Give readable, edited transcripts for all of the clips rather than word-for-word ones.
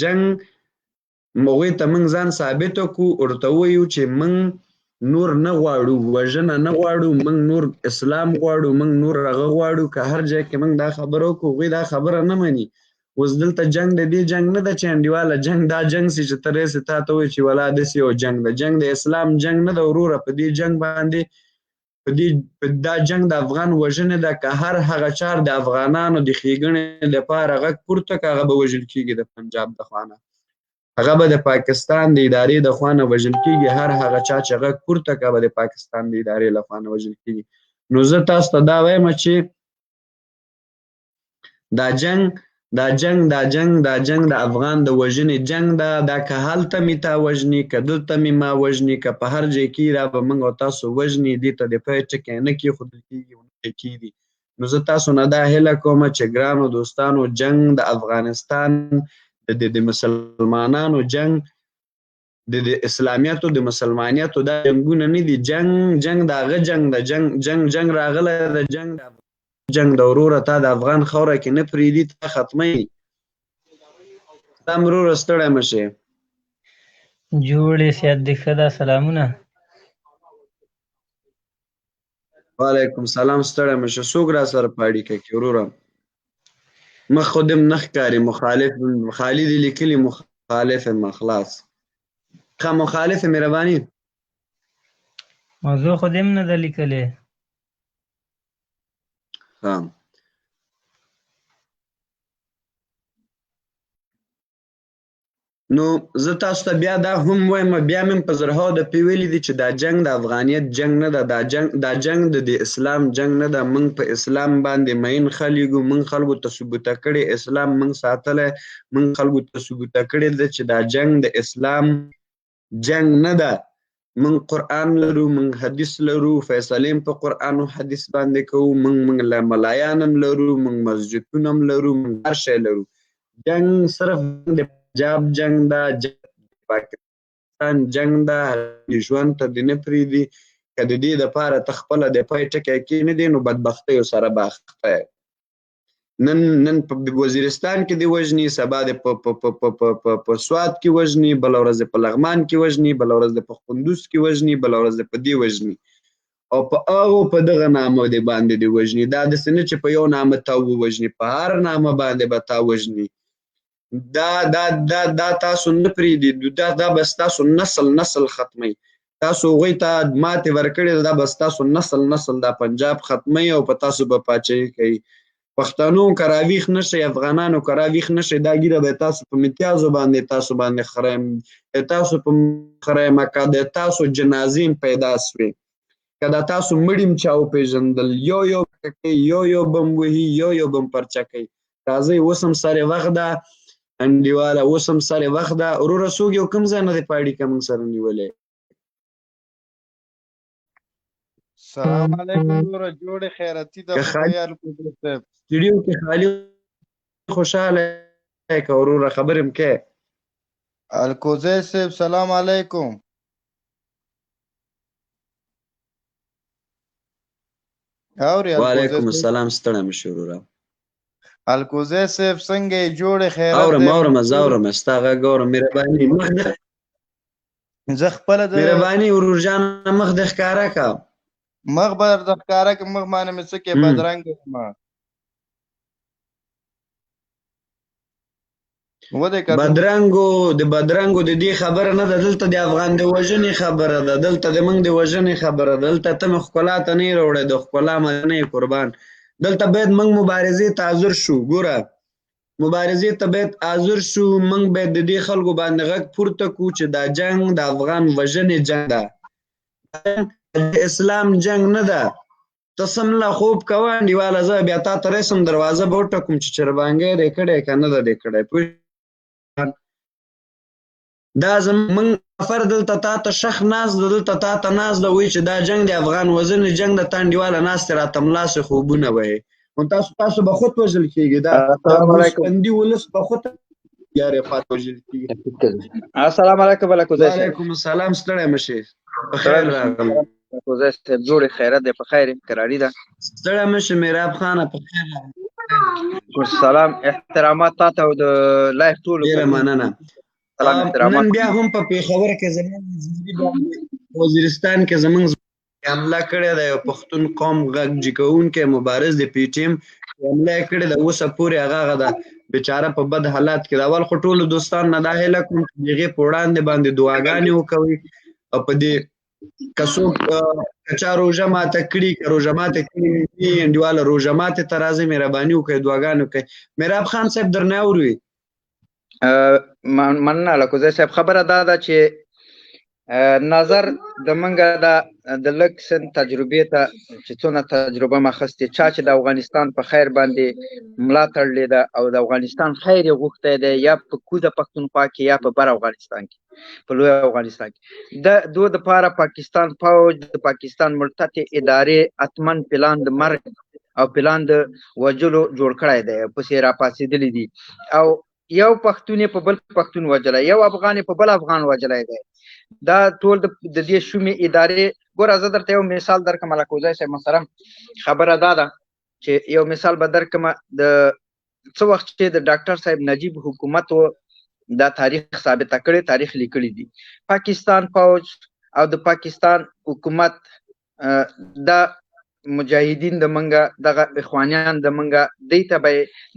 جنګ هغوی ته موږ ځان ثابته کړو، ورته ووایو چې موږ نور نه غواړو، وژنه نه غواړو، موږ نور اسلام غواړو، موږ نور هغه غواړو. که هر ځای کې موږ دا خبره وکړو، هغوی دا خبره نه مني. اوس دلته جنګ د دې جنګ نه ده چې انډیواله جنګ دا جنګ سي چې ته راسې تا ته وایي چې ولا داسې یو جنګ ده. جنګ د اسلام جنګ نه ده وروره. په دې جنګ باندې دا جنګ د افغان وژنې ده. که هر هغه چار د افغانانو د ښېګڼې لپاره غږ پورته کړه، هغه به وژل کېږي د پنجاب د خوا نه، هغه به د پاکستان د ادارې د خوا نه وژل کېږي. هر هغه چا چې غږ پورته کړه به د پاکستان د ادارې له خوا نه وژل کېږي. نو زه تاسو ته دا وایم چې دا جنګ د افغان د وژنې جنګ ده. دا که هلته مې تا وژني، که دلته مې ما وژني، که په هر ځای کې را به موږ او تاسو وژني، دې ته د پای ټکی نه کېښودل کېږي او نه کېږي. نو زه تاسو نه دا هیله کوم چې ګرانو دوستانو، جنګ د افغانستان د مسلمانانو جنګ، د اسلامیتو د مسلمانیتو دا جنګونه نه دي. جنګ د هغه جنګ ده. جنګ راغلی د جنګ د وروره تا د افغان خاوره کې نه پرېږدي، تا ختموي. سلام وروره، ستړی مه شې. جوړې سیاد دې ښه ده، سلامونه. وعلیکم سلام، ستړی مه شه. څوک را سره په اړیکه کې وروره؟ مخ خو دې نه ښکاري. مخالف خالي دې لیکلي مخالف یم. خلاص ښه مخالف یې مهرباني. موضوع خو دې هم نه ده لیکلې. ښه نو زه تاسو ته بیا دا هم وایم، بیا مې په زرهاو دفعې ویلي دي چې دا جنګ د افغانیت جنګ نه ده. دا جنګ د اسلام جنګ نه ده. موږ په اسلام باندې مین خلک یو. موږ خلکو ته ثبوته کړی اسلام، موږ ساتلی، موږ خلکو ته ثبوته کړی ده چې دا جنګ د اسلام جنګ نه ده. موږ قرآن لرو، موږ حدیث لرو، فیصلې په قرآن او حدیث باندې کوو. موږ ملایان هم لرو، موږ مسجدونه هم لرو، موږ هر شی لرو. جنګ صرف د پنجاب جنګ ده، پاکستان جنګ ده، ژوند ته دې نه پرېږدي. که د دې دپاره ته خپله د پای ټکی کښېنږدې نو بدبختیو سره به اخته یې. نن په وزیرستان کې دې وژني، سبا دې په سوات کې وژني، بله ورځ دې په لغمان کې وژني، بله ورځ دې په قندوز کې وژني، بله ورځ دې په دې وژني، او په دغه نامه دې باندې دې وژني. دا داسې نه چې په یو نامه تا ووژني، په هر نامه باندې به تا وژني. دا تاسو نه پرېږدي. دا به ستاسو نسل ختموي. تاسو هغوی ته ماتې ورکړې ده، دا به ستاسو نسل دا پنجاب ختموي او په تاسو به پاچاهي کوي. پښتنو که راویښ نه شئ، افغانانو که راویښ نه شئ، دا ږیره به تاسو په امتیازو باندې خریم، تاسو په خریم، که د تاسو جنازې پیدا سوې، که د تاسو مړي هم چا وپېژندل، یو بم وهي، یو بم پرچه کوي. راځئ، اوس هم سر وخت ده انډیواله، اوس هم سر وخت ده. وروره څوک یو کوم ځای نه دی په اړیکه موږ سره نیولی؟ سلام علیکم وروره، جوړې خیراتي ده خو په یار الکوزی صاحب سټډیو کې خالي خوشحاله یې که وروره خبرې م کې. الکوزی صاحب سلام علیکم. اورې وعلیکم السلام، ستړی مه شې وروره. الکوزی صاحب څنګه یې؟ جوړې خیرات دی؟ زه اورم، ستا غږ اورم. مهرباني زه خپله مهرباني ورور جانه مخ دې ښکاره که. مخ به درته ښکاره کړم، مخ باندې مې څه کې بدرنګه یم. بدرنګو د دې خبره نه ده. دلته د افغان د وژنې خبره ده، دلته د موږ د وژنې خبره ده. دلته ته مې ښکلا ته نه یې راوړی، د ښکلا نه یې قربان. دلته باید موږ مبارزې ته حاضر شو. ګوره، مبارزې ته باید حاضر شو. موږ باید د دې خلکو باندې غږ پورته کړو چې دا جنګ د افغان وژنې جنګ ده، د اسلام جنګ نه ده. ته سمله خوب کوه انډیواله، زه بیا تا ته رسم، دروازه به وټکوم چې چربانګی دی کړی که نه ده دی کړی. دا زموږ نفر دلته تا ته شخ ناست ده، دلته تا ته ناست ده، وایي چې دا جنګ د افغان وژنې جنګ ده. ته انډیواله ناستې راته ملاسې خوبونه وایې، نو تاسو به خود وژل کېږي. دا ګوسفندي ولس به خود یارې خواته وژل کېږي. السلام علیکم الکوزی صاحب. وعلیکم السلام، ستړی مه شې. په خیر راغلی. الکوزی صاحب جوړې خیرات دی؟ په خیر یم، کراري ده. ستړی مه شې میراب خانه، په خیر راغلی. سلام احترامات تاته او د لایف ټولو ډېره مننه. سلام احترامات. نن بیا هم په پېښور کې زموږ وزیرستان کې زموږ حمله کړې ده. یو پښتون قوم غږ کوونکی مبارز د پی ټي ایم حمله یې کړې ده. اوسه پورې هغه ده بیچاره په بد حالات کې ده. اول خو ټولو دوستان نه دا هیله کوم چې د هغې په وړاندې باندې دعاګانې وکوئ او په دې که څوک که چا روژه ماته کړي که روژه ماته کړي وي انډیواله روژه ماتې ته راځئ مهرباني وکړئ دعاګانې وکړئ. میراب خان صاحب درنه اوري. مننه لکوزی صاحب. خبره دا ده چې نظر د منګه د لږ سن تجربې ته چې څونه تجربه ما اخیستې چا چې د افغانستان په خیر باندې ملا تړلې ده او د افغانستان خیر یې غوښتی دی یا په کوزه پښتونخوا کې یا په بر افغانستان کې په لوی افغانستان کې د دو دپاره پاکستان پوج د پاکستان مرتد ادارې اتمن پلان د مرګ او پلان د وجلو جوړ کړی دی پسې راپاڅېدلي دي او یو پښتون په بل پښتون وجلی یو افغان په بل افغان وجلی دی. دا ټول د دې شومې ادارې ګوره زه درته یو مثال درکړم لکوزی صاحب محترم. خبره دا ده چې یو مثال به درکړم د څه وخت چې د ډاکټر صاحب نجیب حکومت دا تاریخ ثابته کړی تاریخ لیکلی دي پاکستان فوج او د پاکستان حکومت دا مجاهدین د منګه دغه اخوانیان د منګه دی ته به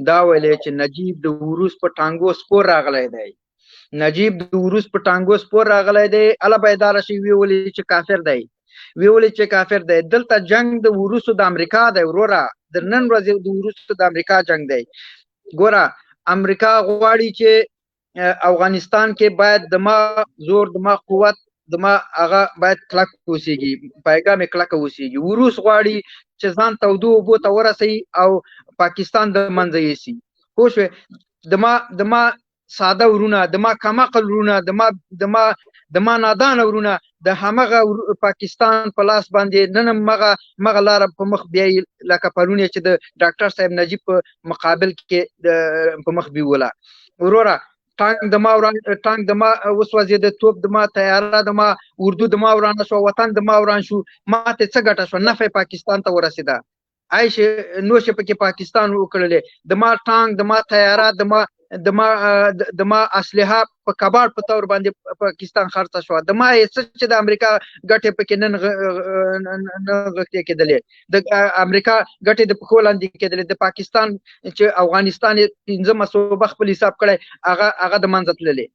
دا ویلی چې نجیب د وروس په ټانګو سپور راغلی دی نجیب د وروس په ټانګو سپور راغلی دی اله به یې دا راشي ویولي چې کافر دی ویولي چې کافر دی. دلته جنگ د وروسو د امریکا دی وروره د نن ورځې د وروسو د امریکا جنگ دی. ګوره امریکا غواړي چې افغانستان کې باید دما زور دما قوت دما هغه باید کلک اوسېږي پیغام یې کلکه اوسېږي. وروس غواړي چې ځان تودو اوبو ته ورسوي او پاکستان د منځه یوسي. پوه شوې دما ساده ورونه دما کمعقل ورونه دما نادانه ورونه د همغه پاکستان په لاس باندې نن مغه لاره په مخ بیایي لکه پرون چې د ډاکټر صاحب نجیب په مقابل کې په مخ بیوله. وروره ټانک دما وسوځېده توپ دما تیاره دما اردو دما ورانه شو وطن دما وران شو ماته څه ګټه شوه نفع پاکستان ته ورسېده عیش نوش پکې پاکستان وکړلې دما ټانک دما تیاره دما اسلحه په کباړ په تور باندې پاکستان خرڅه شو دما څه چې د امریکا ګټې پکې نن غښتې کېدلې د امریکا ګټې د پښو لاندې کېدلې د پاکستان چې افغانستان یې 15 صوبه خپل حساب کړی هغه د منځه تللې.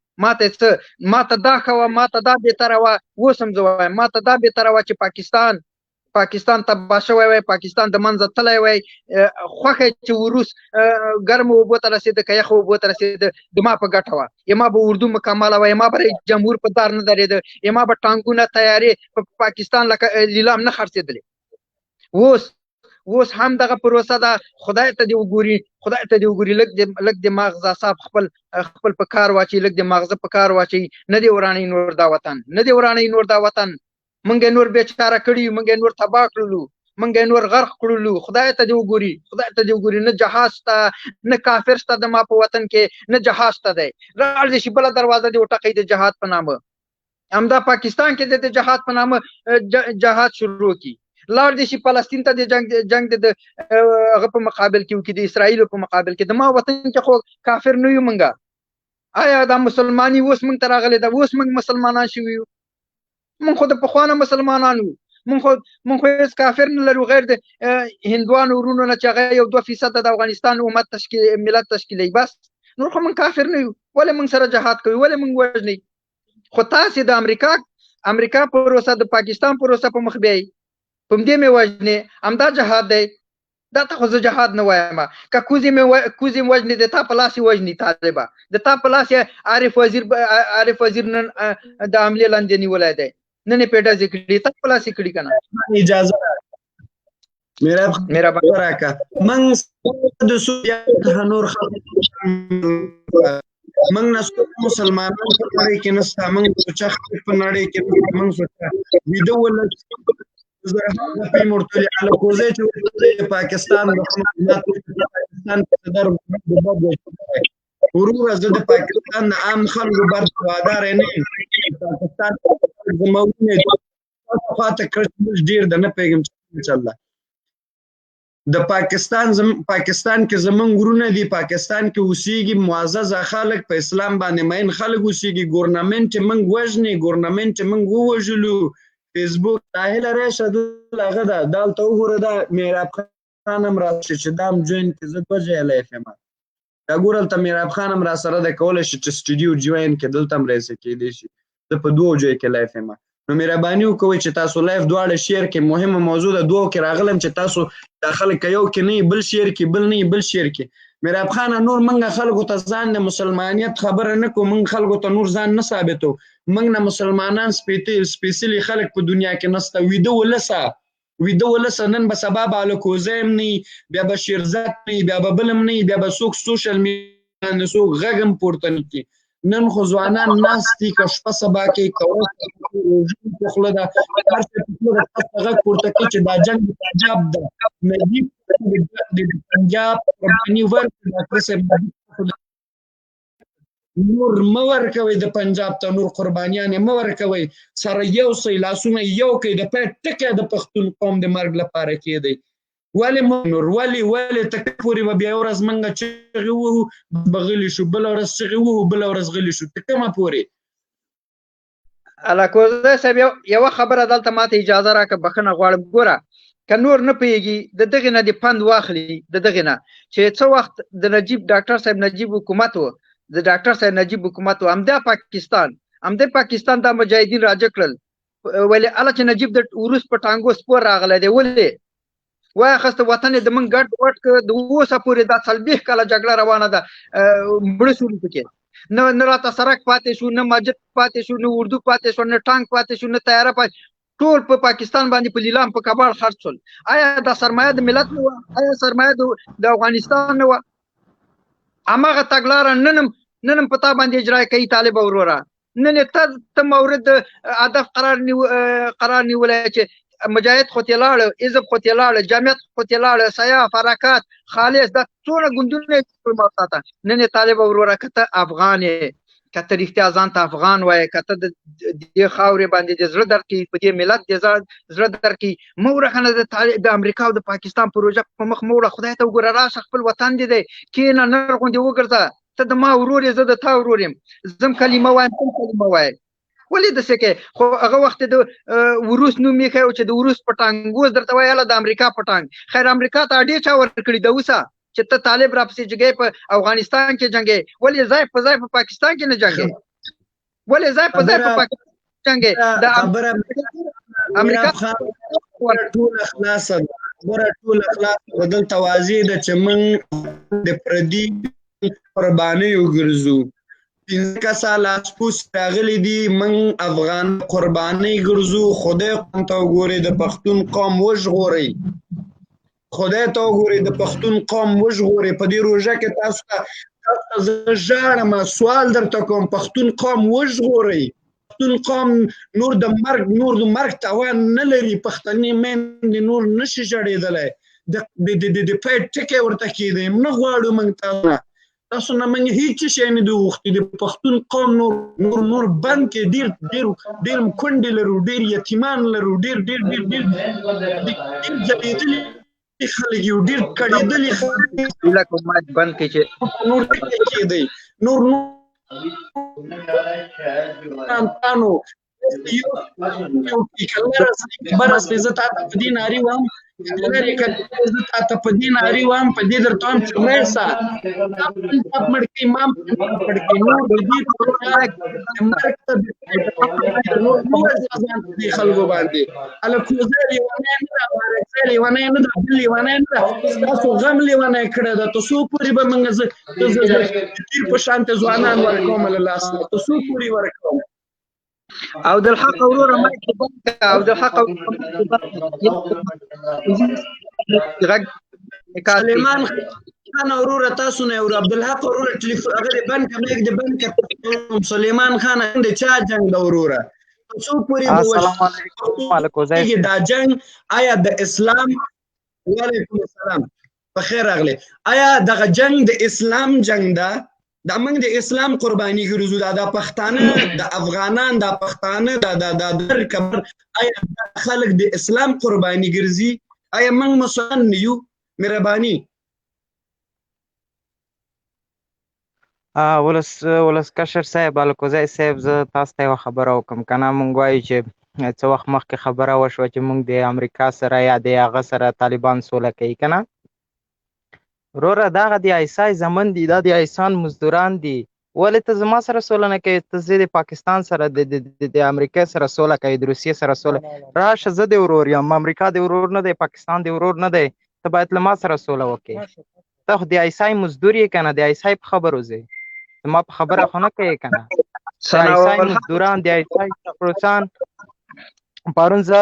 ماته دا ښه وه ماته دا بهتره وه اوس هم زه وایم ماته دا بهتره وه چې پاکستان تباه شوی وای پاکستان د منځه تللی وای خوښه چې وروس ګرمو اوبو ته رسېده که یخو اوبو ته رسېده دما په ګټه وه یما به اردو مکمله وه یما به جمهور په دار نه درېده یما به ټانکونه تیارې په پاکستان لکه لیلام نه خرڅېدلې. اوس هم دغه پروسه ده. خدای ته دې وګوري لږ د ماغزه صاحب خپل په کار واچي لږ د ماغزه په کار واچي نه دی ورانوي نور دا وطن مونږ نور بیچاره کړي مونږ نور تباه کړلو مونږ نور غرق کړلو. خدای ته دې وګوري نه جهاز شته نه کافر شته د ما په وطن کې نه جهاز شته دی راړ دې شي بله دروازه دې وټقوي د جهاد په نامه همدا پاکستان کې د جهاد په نامه جهاد شروع کی لاړ دې شي فلسطین ته د جنگ د هغه په مقابل کې وکړي د اسرائیلو په مقابل کې د ما وطن کې خو کافر نه یو مونږه آیا دا مسلمانی اوس مونږ ته راغلی ده اوس مونږ مسلمانان شوي یو مونږ خو د پخوانه مسلمانان وو مونږ خو هېڅ کافر نه لرو غیر د هندوانو ورونو نه چې هغه یو 2% د افغانستان ملت تشکیلوي بس نور خو مونږ کافر نه یو ولې مونږ سره جهاد کوي ولې مونږ وژنئ خو تاسې د امریکا پروسه د پاکستان پروسه په مخ بیایي په همدې مې وژنې همدا جهاد دی دا ته خو زه جهاد نه وایم که کوزې مې وژنې د تا په لاس یې وژني طالبه د تا په لاس یې عارف وزیر نن د حملې لاندې نیولی دی نن یې پیډزې کړي تا په لاس یې کړي که نه اجازه میرا راکه موږ د سوریه نور خلک موږ نه مسلمانان په نړۍ کې نشته موږ سوچه خلک په نړۍ کې موږ سوچه ویډیو ولر مرتلی الکوزی چې پاکستان د پاکستان صدر وروره زه د پاکستان د عام خلکو برخه وادار نه یم پاکستان زموږ نه خواته کړ ډېر د نه پیږم انشاءالله د پاکستان کې زمونږ ورونه دي، پاکستان کې اوسېږي معززه خلک، په اسلام باندې مین خلک اوسېږي، ګورنمنټ یې موږ وژني، ګورنمنټ یې موږ ووژلو. فیسبوک ساحله راشه دلته هغه ده، دا هلته وګوره، دا میراب خان هم راشي چې دا هم جوین کړي. زه 2 ځایه لایف یم، دا ګوره هلته میراب خان هم راسره دی، کولی شي چې سټوډیو جوین کړي، دلته هم راسي کېدی شي. زه په 2 ځایو کې لایف یم. نو مهرباني وکوئ چې تاسو لایف دواړه شیر کې، مهمه موضوع ده، 2 کې راغلم چې تاسو دا خلک یو کې نه بل شیر کې، بل نه بل شیر کې. میراب خان نور منګه خلکو ته ځان د مسلمانیت خبره نه کوو، موږ خلکو ته نور ځان نه ثابتو. موږ نه مسلمانان سپیڅلي خلک په دنیا کې نسته. ویده ولسه نن به سبا به الکوزی هم نه، بیا به شیرزاد نه، بیا به بل هم نه، بیا به څوک سوشل میډیا باندې څوک غږ هم پورته نه کړي. نن خو ځوانان ناست دي، که شپه سبا کوي، که ورځ کوي، په خوله ده، هر څه په خوله ده، غږ پورته کوي چې دا جنګ د پنجاب ده. نجیب د پنجاب قرباني ورکړي، ډاکټر صاحب نور مه ورکوئ د پنجاب ته، نور قربانیانې مه ورکوئ. سره یو سئ، لاسونه یو کړئ، د پای ټکی د پښتون قوم د مرګ لپاره کېدی. ولې نور ولې تک پورې به بیا یو ورځ موږ چغې ووهو به غلي شو، بله ورځ چغې ووهو بله ورځ غلي شو، تر کومه پورې؟ الاکوزی صاحب یوه خبره دلته ماته اجازه راکړه، بخښنه غواړم. ګوره که نور نه پوهېږي د دغې نه دې پند واخلي، د دغې نه چې څه وخت د ډاکټر صاحب نجیب حکومت و، د ډاکټر صاحب نجیب حکومت و، همدا پاکستان دا مجاهدین راجع کړل. ولې هله چې نجیب د وروس په ټانګو سپور راغلی دی، ولې واخسته وطن یې د موږ ګډ وډ کړ. د اوسه پورې دا 40 کاله جګړه روانه ده، مړه شولو پکې، نه راته سړک پاتې شو، نه مسجد پاتې شو، نه اردو پاتې شو، نه ټانک پاتې شو، نه تیاره پاتې، ټول په پاکستان باندې په لیلام په کباړ خرڅ شول. آیا دا سرمایه د ملت نه وه؟ آیا سرمایه د افغانستان نه وه؟ هماغه تګلاره نن په تا باندې اجرا کوي طالب وروره. نن ته مورد هدف قرار نیولی چې مجاهد خو تې لاړه، حزب خو تې لاړه، جمعیت خو تې لاړه، سیاف، حرکات، خالص، دا څونه ګوندونه یې وساته. نن یې طالب وروره که ته افغان یې، که ته رښتیا ځان ته افغان وایې، که ته د دې خاورې باندې د زړه درکوي، په دې ملت د زړه درکوي، مه وړه کنه د امریکا او د پاکستان پروژه په مخ مه وړه. خدای ته وګوره، راشه خپل وطن دې دی، کښېنه، نر غوندې وګرځه. ته د ما ورور یې، زه د تا ورور یم، زم کلمه وایم، تم کلمه وایې. ولې داسې کوې؟ خو هغه وخت د وروس نوم یې ښایي چې د وروس په ټانګ، اوس درته وایي هله د امریکا په ټانګ. خیر امریکا ته اډې چا ورکړي د اوسه چې ته طالب راپسې جګی په افغانستان کې جنګې؟ ولې ځای په ځای په پاکستان کې نه جنګې؟ ولې ځای په ځای په پاکستان کې جنګې؟ د امریکا ټوله خلاصه ده، ټوله خلاصه ده. دلته واضح ده چې موږ د پردي قربانیو ګرځو. 15 کسه لاسپوس راغلي دي، موږ افغان قربانۍ ګرځو. خدای ته وګورئ، د پښتون قوم وژغورئ، خدای ته وګورئ، د پښتون قوم وژغورئ. په دې روژه کې تاسو ته زه ژاړم، سوال درته کوم، پښتون قوم وژغورئ. پښتون قوم نور د مرګ توان نه لري، پښتنې میندې نور نشي ژړېدلی، د پای ټکی ورته کېدی. نه غواړو موږ تاسو نه موږ هېڅ شی نه دي غوښتي. د پښتون قوم نور بند کې ډېر کونډې لرو، ډېر یتیمان لرو، ډېر ځلېدلي خلک یو، ډېر کړېدلي خلک بند کې چې نور ټکی کېدی. نور برسې زه تا ته په دې ناري وایم، لرې که زه تا ته په دې ناري وایم، په دې درته وایم چې راسه مړ کړي، ما مړ کړي. نور د دې مرګ ته نور مه ورځه ځان په دې خلکو باندې. الکوزی لیونی نه ده، بارکزی لیونی نه ده، بل لیونی نه ده، ستاسو غم لیونی کړی ده. تر څو پورې به موږ زه تیر په شانته ځوانان ورکوم له لاسه، تر څو پورې ورکوم؟ او د الحق وروره او د الحق سلیمان خان وروره تاسو نه اورو، عبدالحق وروره ټلیفون هغه دې بند کړه، میک دې بند کړه. سلیمان خان د چا جنګ ده وروره؟ څو پورې دا جنګ آیا د اسلام؟ وعلیکم السلام، په خیر راغلی. آیا دغه جنګ د اسلام جنګ ده؟ دا موږ د اسلام قرباني ګرځو، دا پښتانه، د افغانان، دا پښتانه، دا کبر، آیا خلک د اسلام قرباني ګرځي؟ آیا موږ مسلمان نه یو؟ مهرباني ولسمشر صاحب الکوزی صاحب زه تاسو ته یوه خبره وکړم که نه موږ وایو چې څه وخت مخکې خبره وشوه چې موږ د امریکا سره یا د هغه سره طالبان سوله کوي که نه وروره دغه د عیسی زمن دي دا د عیسان مزدوران دي ولې ته زما سره سوله نه کوې ته زه د پاکستان سره د امریکا سره سوله کوې د روسیې سره سوله راشه زه د ورور یم امریکا د ورور نه دی پاکستان د ورور نه دی ته باید له ما سره سوله وکړې ته خو د عیسی مزدور یې که نه د عیسی په خبرو ځې زما په خبره خو نه کوې که نه د عیسی مزدوران د عیسی چپړوسان پرون زه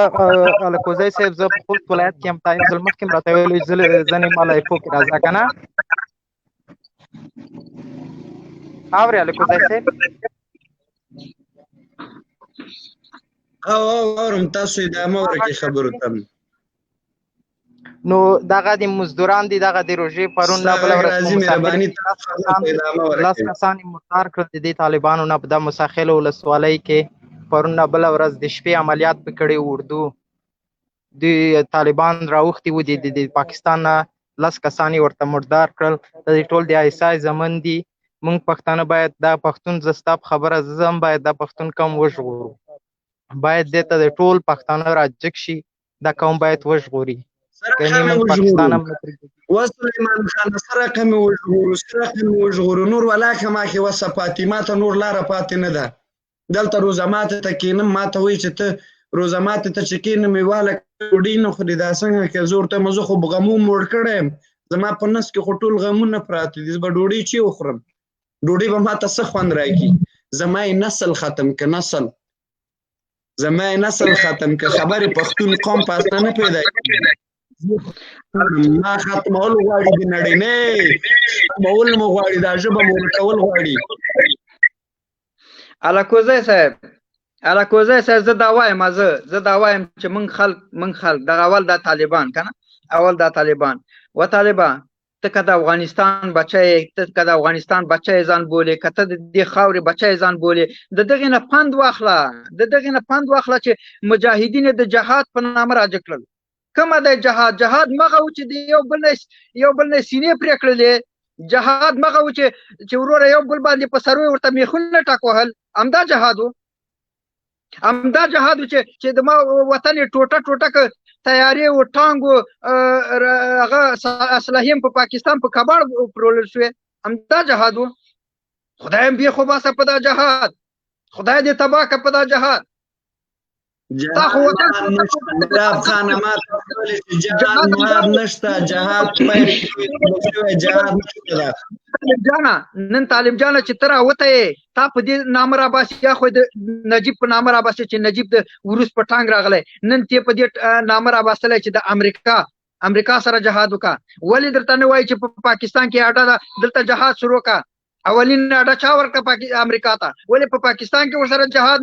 الکوزی صاحب زه په خوست ولایت کې یم تا یو ځل مخکې م راته ویلي ځنې ما لایفو کې راځه که نه اورې الکوزی صاحب اورم تاسو ادامه ورکړئ خبرو ته نو دغه د مزدوران دي دغه د روژې پرون نه بله ورځ لس کسان یې مردار کړل د دې طالبانو نه په دا مساخیل ولسوالۍ کې پرون نه بله ورځ د شپې عملیات په کړي اردو د طالبان راوښتي وو د پاکستان نه لس کسان یې ورته مردار کړل د دې ټول د عیسی زمن دي موږ پښتانه باید دا پښتون زه ستا په خبره زه هم باید دا پښتون قوم وژغورو باید دې ته د ټول پښتانه راجګ شي دا قوم باید وژغوري وسلیمان خان سره کمې وژغورو نور ولاکه ماخې وسه پاتې ماته نور لاره پاتې نه ده دلته روزه ماته ته کینم ماته وایي چې ته روزه ماته ته چې کینم یې واله ډوډۍ نه خورې دا څنګه کې زه ورته یم زه خو غمو موړ کړی یم زما په نس کې خو ټول غمونه پراته دي زه به ډوډۍ چې وخورم ډوډۍ به ماته څه خوند راکړي زما یې نسل ختم که نسل زما یې نسل ختم که خبرې پښتون قوم په اسانه پیدا کېږي ما ختمول غواړي د نړۍ نه ختمول مو غواړي دا ژبه مو ورکول غواړي الکوزی صاحب زه دا وایم زه دا وایم چې موږ خلک دغه اول دا طالبان که نه اول دا طالبان و طالبان ته که د افغانستان بچی ته که د افغانستان بچی ځان بولې که ته د دې خاورې بچی ځان بولې د دغې نه پند واخله چې مجاهدین د جهاد په نامه راجع کړل کومه دی جهاد مغه و چې د یو بل نه سینې پرې کړلې جهاد مغه و چې وروره یو بل باندې په سروي ورته میخونه ټک وهل همدا جهاد و چې د ما وطن ټوټه که تیارې و ټانګ و هغه اسلحې په پاکستان په کباړ پرولل شوې همدا جهاد و خدای هم بیخو باسه په دا جهاد خدای دې تباه که په دا جهاد جهاد خانه ما ته ویلې چې جهاد نشته جهاد پیل شوی جهاد نشته نن طالب جانه چې ته راوته یې تا په دې نامه راباسي یا خو د نجیب په نامه راباسي چې نجیب د وروس په ټانګ راغلی نن ته په دې نامه راباسلی چې د امریکا سره جهاد وکړه ولې درته نه وایي چې په پاکستان کې اډه ده دلته جهاد شروع کړه اولین اډه چا ورکړه امریکا ته ولې په پاکستان کې ورسره جهاد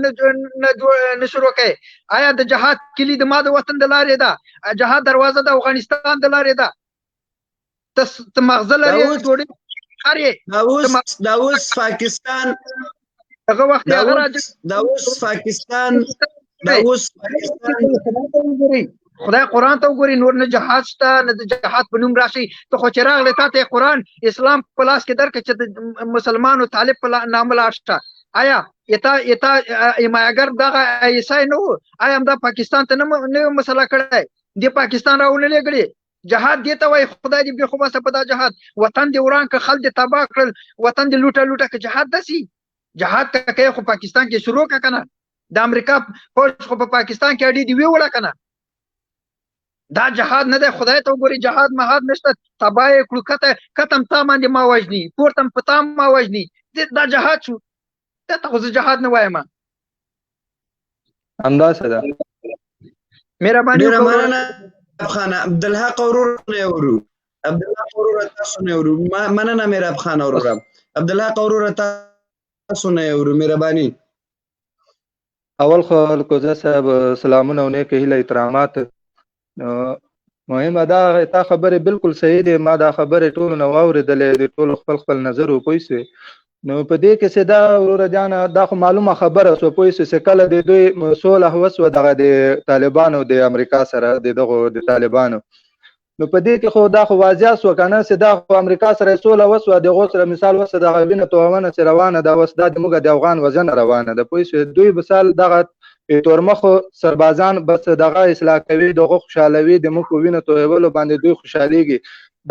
نه شروع کړي آیا د جهاد کلي د ما د وطن د لارې ده جهاد دروازه د افغانستان د لارې ده ته مغزه لرې ډوډۍ دا اوس پاکستان هغه وخت دا اوس پاکستان خدای قرآن ته وګوري نور نه جهاد شته نه د جهاد په نوم راشي ته خو چې راغلی تا ته قرآن اسلام په لاس کې درکړه چې د مسلمانو طالب په نامه لاړ شته آیا یتا حمایهګر دغه عیسی نه و آیا همدا پاکستان ته نه مسله کړی دې پاکستان راونه لېږلې جهاد دې ته وایي خدای دې بېخو باسه په دا جهاد وطن دې وران که خلک دې تباه کړل وطن دې لوټه که جهاد داسي جهاد که کوې خو پاکستان کې شروع که که نه د امریکا فوج خو په پاکستان کې اډې دې ویوړه که نه دا جهاد نه دی خدای ته وګوري جهاد مهاد نشته تباه یې کړو کتم تا باندې ما وژني پورته په تا ما وژني دا جهاد شو دا ته خو زه جهاد نه وایم همداسې ده مهرباني خانه عبدالحق ورور نه اورو عبدالحق ورور تاسو نه اورو مننه مهرب خان ورور عبدالحق ورور تاسو نه اورو مهرباني اول خو الکوزی صاحب سلامونه او نیک هیله احترامات مهمه دا تا خبرې بالکل صحیح دی ما دا خبرې ټولو نه واورېدلې د ټولو خپل نظر وپوه سوې نو په دې کې چې دا وروره جانه دا خو معلومه خبره سوه پوه سوې چې کله د دوی سوله وسوه دغه د طالبانو د امریکا سره د دغو د طالبانو نو په دې کې خو دا خو واضح سو کنه چې دا خو امریکا سره سوله وسوه دغه سره مثال وسه د غوینه توونه چې روانه ده اوس دا د موږ د افغان وزن روانه ده پوه شو دوی مثال دغه تورمخو سربازان بس دغه اصلاح کوي دغه خوشالوي د موږ وینه توولو باندې دوی خوشاليږي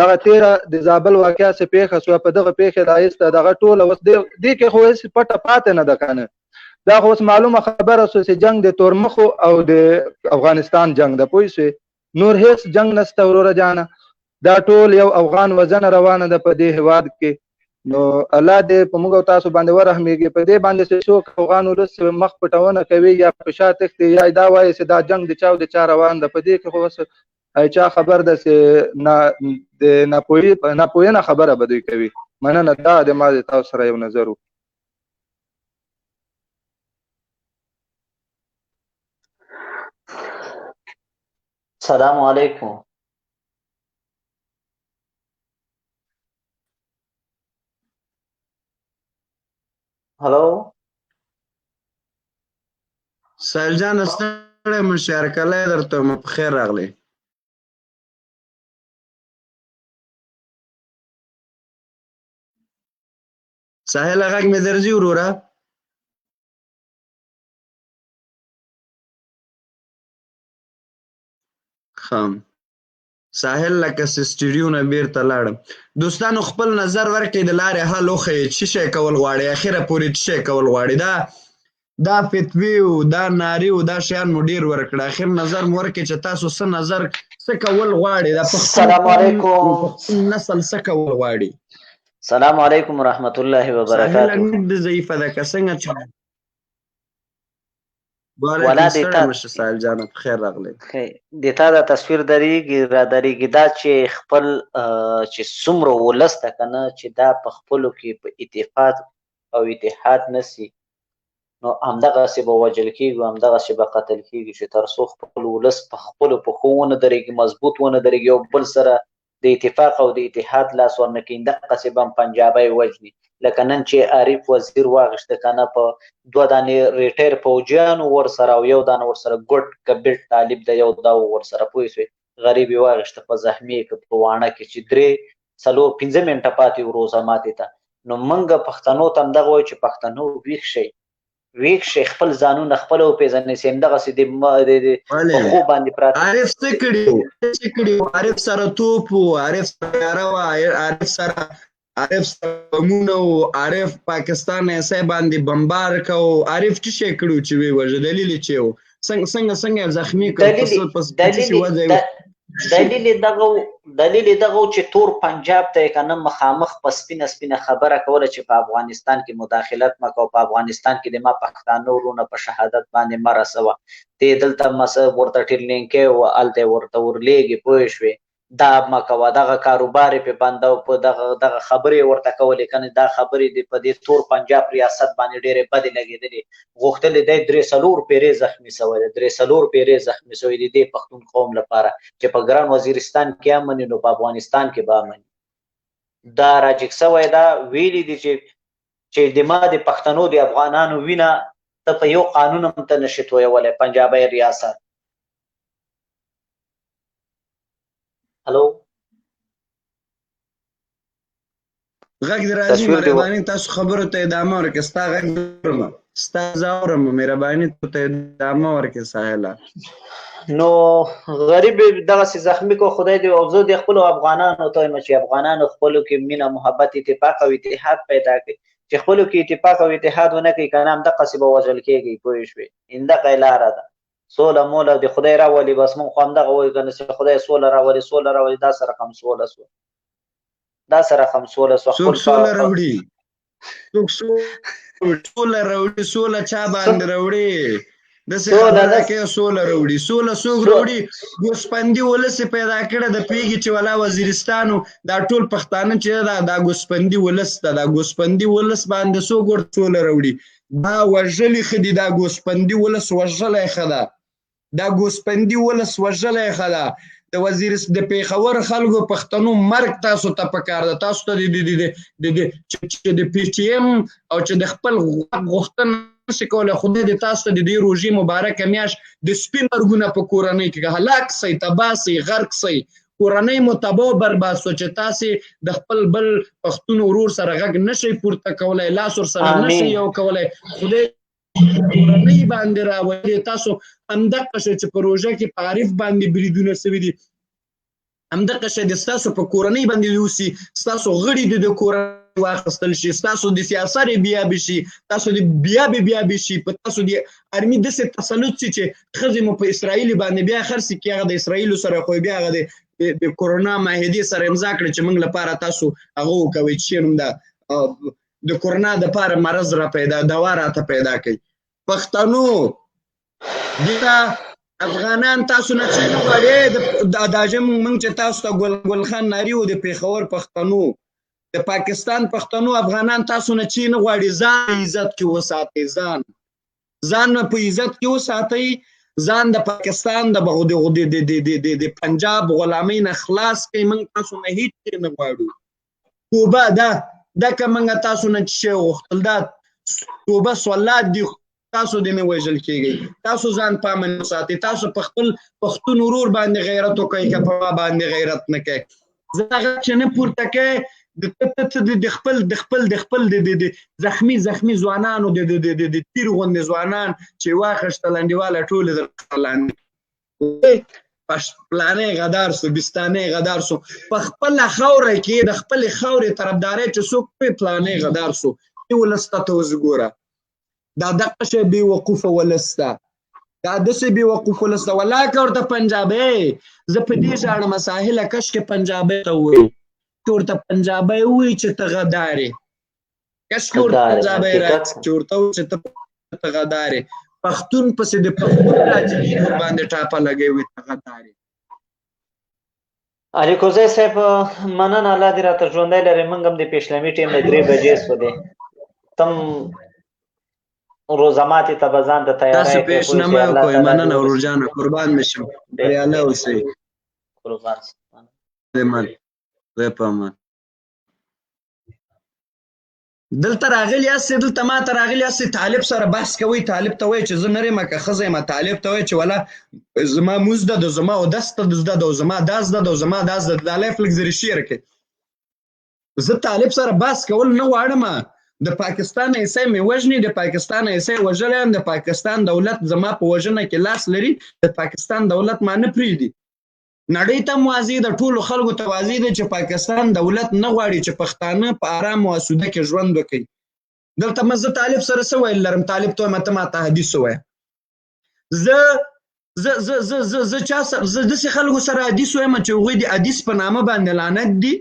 دغه 13 د زابل واقعیا څخه پیښه سو په دغه پیښه دایسته دغه ټوله اوس دې کې خو هیڅ پټه پاتې نه ده کنه دا خو معلومه خبره سو چې جنگ د تورمخو او د افغانستان جنگ د پوه شو نور هیڅ جنگ نسته وروره جانه دا ټول یو افغان وزن روانه ده په دې هواد کې نو الله دې په موږ تاسو باندې ورحمېږي په دې باندې چې څوک افغان ولس مخ پټونه کوي یا په شا تختي یا دا وایي چې دا جنگ د چاو د چا روان ده په دې کې خو اوس چا خبر ده چې د ناپوهینه خبره به دوی کوي مننه دا د ما د تاسو سره یو نظر السلام علیکم هلو سایل جان ستړی مشار کله درته مو په خیر راغلی ساحل غږ مې درځي وروره خام ساحل لکه سټډیو نه بیرته لاړم دوستانو خپل نظر ورکړئ د لارې حل وښیئ څه شی کول غواړئ اخره پورې څه شی کول غواړئ دا فتوی او دا ناري او دا شیان مو ډېر ورکړه اخر نظر مو ورکړئ چې تاسو څه نظر څه کول غواړئ دا السلام علیکم نسل څه کول غواړي السلام علیکم ورحمت الله وبرکاته ساحل نږدې ضعیفه ده که څنګه چې ولا دیتا سایل جان په خیر راغلی دیتا دا تصویر دریږي را دریږي دا چې خپل چې څومره ولس ده کنه چې دا په خپلو کې په اتفاق او اتحاد نسی نو همدغسې به وژل کېږي همدغسې به قتل کېږي چې تر څو خپل ولس په خپلو پښو ونه درېږي مضبوط ونه درېږي یو بل سره د اتفاق او د اتحاد لاس ورنه کړي دغسې به هم پنجابی وژني لکه نن چې عارف وزیر واغېسته کنه په 2 دانې ریټیر پوجیانو ورسره او 1 دانه ورسره ګډ کبیټ طالب د یو دا ورسره پوه شوې غریب یې واغېسته په زخمي یې په واڼه کې چې 3-4-5 منټه پاتې روزه ماتې ته نو موږ پښتنو ته همدغه وایو چې پښتنو ویښ شئ خپل ځانونه خپله وپېژنئ چې همدغسې د پښو باندې پراته عارف څه کړي عارف سره توپ و عارف سره یاره وه عارف سره بمونه و عارف پاکستان ایسای باندې بمبار کو عارف څه شی کړو چې ویې وژه دلیل یې چې و څنګه زخمي کړ دلیل یې دغه چې تور پنجاب ته یې که نه مخامخ په سپینه خبره کوله چې په افغانستان کې مداخلت مه کوه په افغانستان کې د ما پښتانه ورونه په شهادت باندې مه رسوه ته یې دلته ورته ټریننګ و هلته یې ورته ورلېږې پوه شوې دا مه کوه دغه کاروبار یې پې بنده او په دغه خبرې ورته کولې که نه دا خبرې د په دې تور پنجاب ریاست باندې ډېرې بدې لګېدلې غوښتلې دی 3-4 پیرې زخمي شوی دی 3-4 پیرې زخمي شوی دی د پښتون قوم لپاره چې په ګران وزیرستان کې امني نو په افغانستان کې به امني دا راجګ شوی دا ویلي دي چې د ما د پښتنو د افغانانو وینه ته په یو قانون هم ته نشي تویولی پنجابی ریاست هلو غږ دې راځي مهرباني تاسو خبرو ته ادامه ورکړئ ستا غږ اورم ستا زه اورم مهرباني ته ادامه ورکړئ ساحله نو غریب دغسې زخمي کو خدای دې او زه د خپلو افغانانو ته وایم چې افغانانو خپلو کې مینه محبت اتفاق او اتحاد پیدا کړي چې خپلو کې اتفاق او اتحاد ونه کړي که نه همدغسې به وژل کېږي پوه شوې همدغه یې لاره ده سوله موله د خدای راولي بس موږ خو همدغه وایو که نه چې خدای سوله راولي دا سره هم سوله سوه دا سره هم سوله سوه څوک سوله راوړي سوله راوړي سوله چا باندې راوړي داسې خبره کوي سوله راوړي سوله څوک راوړي ګوسپندي ولس یې پیدا کړی د پوهېږي چې ولا وزیرستان دا ټول پښتانه چې دا ګوسپندي ولس ده دا ګوسپندي ولس باندې څوک ورته سوله راوړي دا وژلي ښه دي دا ګوسپندي ولس وژلی ښه ده دا ګوسپندي ولس وژلی ښه ده د پېښور خلکو پښتنو مرګ تاسو ته پکار ده تاسو ته چې د پی ټي ایم او چې د خپل غوښتنه نشي کولی خدای دې تاسو ته د دې روژې مبارکه میاشت د سپین مرګونه په کورنۍ کې هلاک سئ تباه سئ غرق سئ کورنۍ مو تباه او برباد شو چې تاسې د خپل بل پښتون ورور سره غږ نشئ پورته کولی، لاس ورسره نشئ یو کولی. خدای کورنۍ باندې راولي. تاسو همدغه شی چې په روژه کې په عارف باندې بریدونه سوي دي، همدغه شی د ستاسو په کورنۍ باندې وسي، ستاسو غړي د کورنۍ واخیستل شي، ستاسو د سیاست بیابې شي، تاسو د بیابې شي، په تاسو د ارمي داسې تسلط شي چې ښځې مو په اسرائیل باندې بیا خرڅ کړي، هغه د اسرائیلو سره خو بیا هغه د کرونا معاهدې سره امضا کړي چې موږ لپاره تاسو هغه وکوئ چې نوم ده د کرونا دپاره مرض را پیدا دوا راته پیدا کوي. پښتنو دلته افغانان تاسو نه څه نه غواړي، دا موږ چې تاسو ته ګل خان ناري و د پېښور پښتنو، د پاکستان پښتنو افغانان تاسو نه چی نه غواړي. ځان عزت کې وساتئ، ځان په عزت کې وساتئ، ځان د پاکستان د پنجاب غلامۍ نه خلاص کړئ. موږ تاسو نه هیڅ نه غواړو. توبه ده که موږ تاسو نه څه وغوښتل، دا توبه صلات دي، تاسو دې نه وژل کېږئ. تاسو ځان په امن وساتئ، تاسو په خپل پښتون ورور باندې غیرت وکړئ که په ما باندې غیرت نه کوئ. زه هغه چې نه پورته کوئ د خپل د زخمی ځوانانو د تیر غوندې ځوانان چې واخیشتل انډیواله ټولې در لاندې پلانې غدار سو، بستانې غدار سو. په خپله خاوره کې د خپلې خاورې طرفدارۍ چې څوک کوي پلانې غدار سو. دې ولس ته اوس ګوره، دا دغه شی بې وقوفه ولس ده، دا داسې بې وقوف ولس ده. ولاکه ورته پنجابۍ، زه په دې ژاړم ساحله کشکې پنجابۍ ته ووایي، ورته پنجابی ووایي چې ته غدار یې، کشکې ورته پنجابی راشي چې ورته ووایي چې ته غدار یې. پښتون پسې د پښتون راجلین ورباندې ټاپه لګوي، ته غدار یې. علي کوزی صاحب مننه، الله دې راته ژوندی لرې. موږ هم د پیشلمي ټیم نه 3 بجې سولې، تم روزه ماتې ته به ځان د تیاری تاسو پیشنامه وکړئ. مننه ورور جانه، قربان مې شم. بریالی اوسئ. قربان په امان. دلته راغلي یاستئ، دلته ما ته راغلي یاستئ، طالب سره بحث کوئ، طالب ته وایئ چې زه نر یم که ښځه یم، طالب ته وایئ چې ولا زما مونځ ده، د زما اودس زده ده، او زما دا زده ده، او زما دا زده ده. دا لایف لږ زرې شیر کړئ. زه طالب سره بحث کول نه غواړم. د پاکستان عیسی مې وژني، د پاکستان عیسی وژلی یم، د پاکستان دولت زما په وژنه کې لاس لري، د پاکستان دولت ما نه پرېږدي. نړۍ ته واضح ده، ټولو خلکو ته واضح ده چې پاکستان دولت نه غواړي چې پښتانه په آرام او اسوده کې ژوند وکړي. دلته زه طالب سره څه ویل لرم؟ طالب ته وایم ته ماته حدیث ووایه. زه داسې خلکو سره حدیث وایم چې هغوی د حدیث په نامه باندې لعنت دي.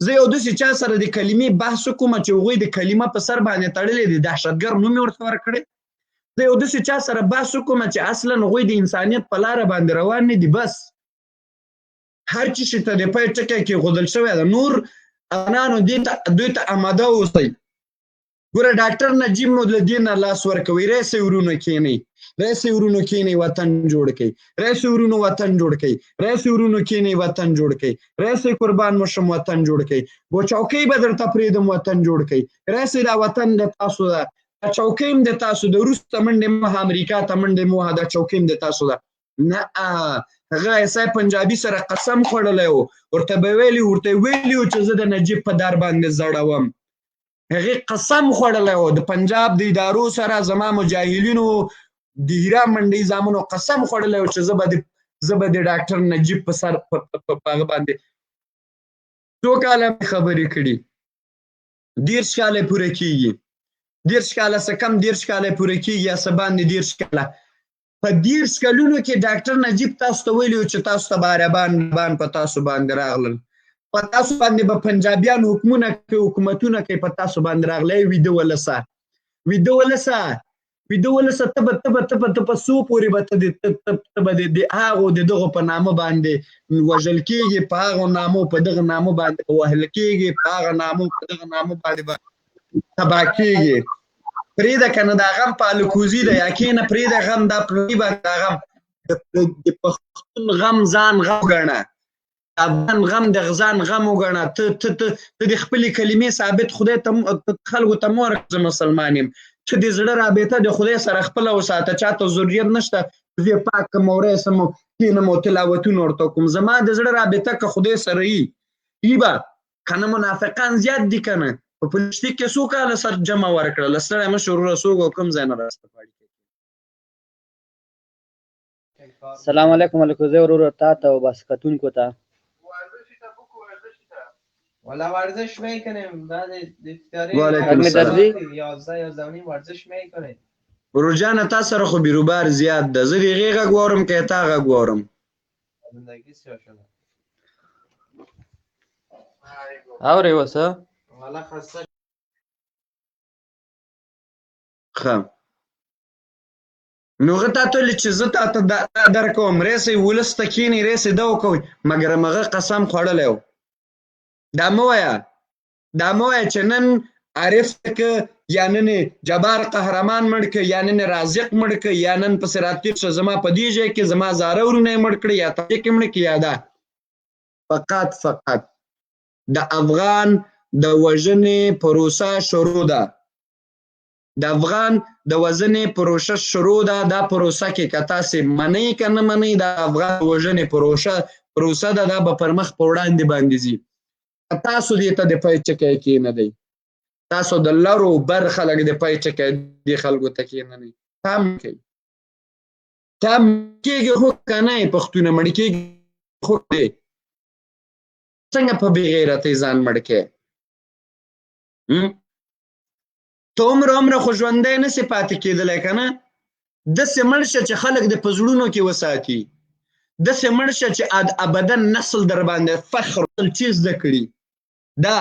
زه یو داسې چا سره د کلمې بحث وکړم چې هغوی د کلمه په سر باندې تړلې دي، دهشتګر نوم یې ورته ورکړی. زه یو داسې چا سره بحث وکړم چې اصلا هغوی د انسانیت په لاره باندې روان نه دي. بس هر چی شي ته د پای ټکی کېښودل شوی ده. نور افغانانو دوی ته آماده اوسئ. ګوره ډاکټر نجیب مو له دې نه لاس ورکوئ. رئیس ورونو کښېنئ، رئیس ورونو کښېنئ، وطن جوړ کړئ. رئیس ورونو وطن جوړ کړئ، رئیس ورونو کښېنئ، وطن جوړ کړئ. رئیس قربان مو شم، وطن جوړ کړئ. و چوکۍ به درته پرېږدم، وطن جوړ کړئ. رئیس دا وطن د تاسو ده، دا چوکۍ هم د تاسو ده. روس ته منډې موهه، امریکا ته منډې موهه، دا چوکۍ هم د تاسو ده. نه، هغه عیسی پنجابي سره قسم خوړلی و، ورته به ویلي و چې زه د نجیب په در باندې زړوم. هغې قسم خوړلی و، د پنجاب د ادارو سره زما مجاهلینو د هیرا منډۍ زامنو قسم خوړلی و چې زه به د ډاکټر نجیب په سر په هغه باندې. څو کاله مې خبرې کړي، 30 کاله یې پوره کېږي، 30 کاله څه کم 30 کاله یې پوره کېږي، یا څه باندې 30 کاله. په 30 کلونو کې ډاکټر نجیب تاسو ته ویلي و چې تاسو ته به عربان په تاسو باندې راغلل، په تاسو باندې به پنجابیان حکومتونه کوي، په تاسو باندې راغلی. ویده ولسه ته په څو پورې به د هغو د دغو په نامه باندې وژل کېږي، په هغو نامو په دغه نامو باندې وهل کېږي، په هغه نامو په دغه نامو باندې به تباه کېږي. پرېږده که نه، دا غم په الکوزي ده، یا کښېنه پرېږده غم دا پلوي باندې دا غم. د پښتون غم ځان غم وګڼه، د افغان غم د ځان غم وګڼه. ته د خپلې کلمې ثابت خدای ته خلکو ته مه ورکړه زه مسلمان یم. چې د زړه رابطه د خدای سره خپله وساته. چاته ضرورت نشته زه پاک کړم او رئیس یم کښېنم او تلاوتونه ورته وکړم. زما د زړه رابطه که خدای سره ای به که نه منافقان زیات دي که نه په پلشتي کې څو کاله سر جمع ورکړله. ستړی مه شو وروره څوک او کوم ځای نه راسته غواړي. السلام علیکم الکوزی وروره تا ته او بس کتونکو ته والا ورزش میکنیم بعد افطاری وعلیکم السلام 11 ورزش میکنیم. ورور جانه تا سره خو بیروبار زیات ده. زه د هغې غږ واورم که تا غږ واورم. زندگی سیاه شده. اورې اوسه والا خسته ښه نو هغه تا ته ویلې چې زه تا ته دا درکوم ریسئ ولس ته کښېنئ ریسئ دا وکوئ مګر هغه قسم خوړلی و. دا مه وایه چې نن عارف که یا نن جبار قهرمان مړ که یا نن رازق مړ که یا نن پسې راتېر شه زما په دې ځای کې زما زاره ورونه یې مړ کړي یا ته کې مړ کړي یا دا. فقط د افغان د وژنې پروسه شروع ده. د افغان د وژنې پروسه شروع ده. دا پروسه کې که تاسې منئ که نه منئ د افغان وژنې پروسه ده دا به پر مخ په وړاندې باندې ځي. تاسو دې ته د پای چکی کېنئ. تاسو د لرو بر خلک د پای چکی دې خلکو ته کېنئ. تام کوئ تام کېږي خو که نه پښتونه مړ کېږي خو دی. څنګه په بې غیرتۍ ځان مړ کې ته عمره خو ژوندی نسې پاتې کېدلی که نه. داسې مړ شه چې خلک دې په زړونو کې وساتي. داسې مړ شه چې ابدا نسل در باندې فخر چې زده کړي. دا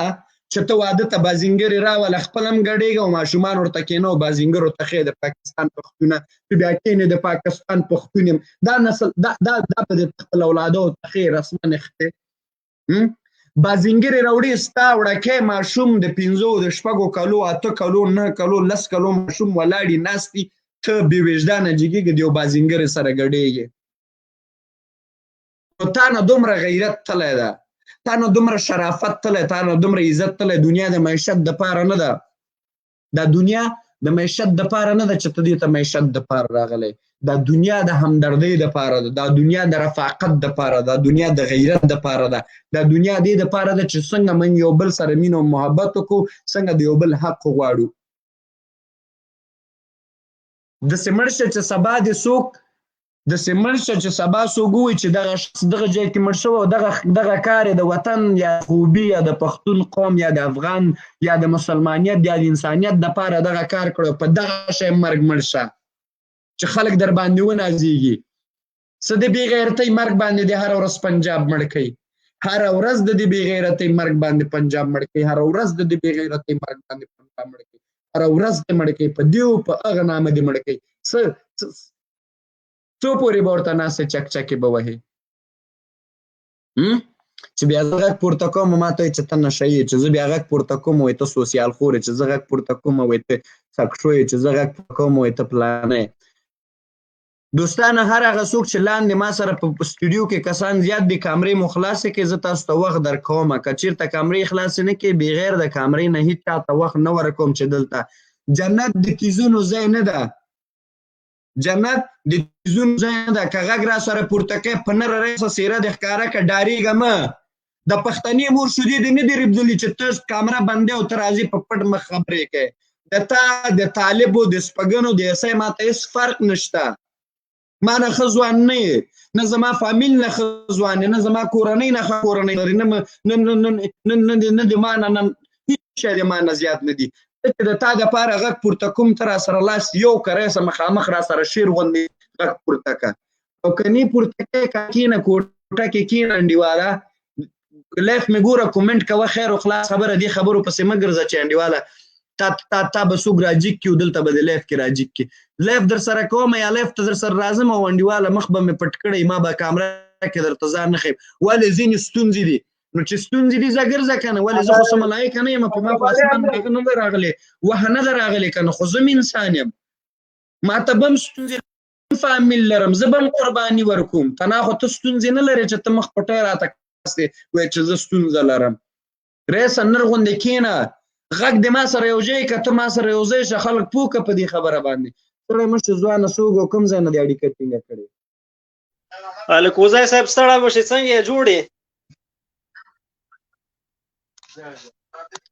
چې ته واده ته بازینګرې راوله خپل هم ګډېږه او ماشومان ورته کېنه او بازینګر ورته ښې د پاکستان پښتونه چې بیا کېنې د پاکستان پښتون یم. دا نسل دا به دې خپل اولادو ته ښې رسمن ښتې بازینګرې راوړي ستا وړکی ماشوم د 5 د 6 کلو 8 کلو 9 کلو 10 کلو ماشوم ولاړي ناستي ته بې وجدانه جګېږي د یو بازینګرې سره ګډېږي. نو تا نه دومره غیرت تللی ده تا نه دومره شرافت تللی تا نه دومره عزت تللی. دنیا د معیشت دپاره نه ده. دا دنیا د معیشت دپاره نه ده چې ته دې ته معیشت دپاره راغلی. دا دنیا د همدردۍ دپاره ده. دا دنیا د رفاقت دپاره ده. دا دنیا د غیرت دپاره ده. دا دنیا دې دپاره ده چې څنګه من یو بل سره مینه او محبت وکړو څنګه د یو بل حق وغواړو. داسې مړ شه چې سبا دې څوک داسې مړ شه چې سبا څوک ووایي چې دغه شخص دغه ځای کې مړ شوی او دغه کار یې د وطن یا خوبي یا د پښتون قوم یا د افغان یا د مسلمانیت یا د انسانیت دپاره دغه کار کړی په دغه شی مرګ مړ شه چې خلک در باندې ونازېږي. څه د بې غیرتۍ مرګ باندې د هره ورځ پنجاب مړ کوي. هره ورځ د دې بې غیرتۍ مرګ باندې پنجاب مړ کوي. هره ورځ د دې بې غیرتۍ مرګ باندې پنجاب مړ کوي. هره ورځ دې مړ کوي. په دې او په هغه نامه دې مړ کوي. څو پورې به ورته ناستې چکچکې به وهې چې بیا زه غږ پورته کوم ما ته وایي چې ته نشه یې چې زه بیا غږ پورته کوم وایي ته سوسیال خور یې چې زه غږ پورته کوم وایي ته سکشو یې چې زه غږ پورته کوم وایي ته پلانه یې. دوستانه هر هغه څوک چې لاندې ما سره په سټوډیو کې کسان زیات دي کامرې مو خلاصې کړئ زه تاسو ته وخت درکوم. که چېرته کامرې خلاصې نه کړې بغیر د کامرې نه هېڅ چا ته وخت نه ورکوم چې دلته جنت د تیزونو ځای نه ده. جنت د تیزونو ځای نه ده. که غږ را سره پورته کوې په نره ریسه څېره دې ښکاره که ډارېږه مه. د پښتنې مور شودې دې نه دي رېبدلي چې ته کامره بندې او ته راځې په پټ مخ خبرې کوې. د تا د طالبو د سپږنو د عیسی ما ته هېڅ فرق نشته. ما نه ښه ځوان نه یې نه زما فامیل نه ښه ځوان یې نه زما کورنۍ نه ښه کورنۍ لري نه د ما نه هېڅ شی د ما نه زیات نه دي. چې د تا دپاره غږ پورته کوم ته را سره لاس یو که راسه مخامخ را سره شعر غوندې غږ پورته که او که نه پورته کوې که کښېنه کوټه کې کښېنه انډیواله لایف مې ګوره کومنټ کوه خیر و خلاص خبره دې خبرو پسې مه ګرځه چې انډیواله تا به څوک راجیک کړي او دلته به د لایف کې راجیک کړي. لایف در سره کوم یا لایف ته در سره راځم او انډیواله مخ به مې پټ کړی ما به کامره کې درته ځان نه ښیم. ولې ځینې ستونزې دي نو چې ستونزې دي ځه ګرځه که نه ولې زه خو څه ملایکه نه یم په ما په اسمان هغه نه ده راغلی وحه نه ده راغلی که نه خو زه م انسان یم ما ته به هم ستونزې فامیل لرم زه به هم قرباني ورکوم. تنا خو ته ستونزې نه لرې چې ته مخ پټی راته کاستې وایې چې زه ستونزه لرم. ریسه نر غوندې کښېنه غږ د ما سره یو ځای که ته ما سره یو ځای شه خلک پوه که په دې خبره باندې. سړی مشر ځوانه څوک او کوم ځای نه دې اړیکه ټینګه کړې الکوزی صاحب ستړی مشې څنګه یې جوړې؟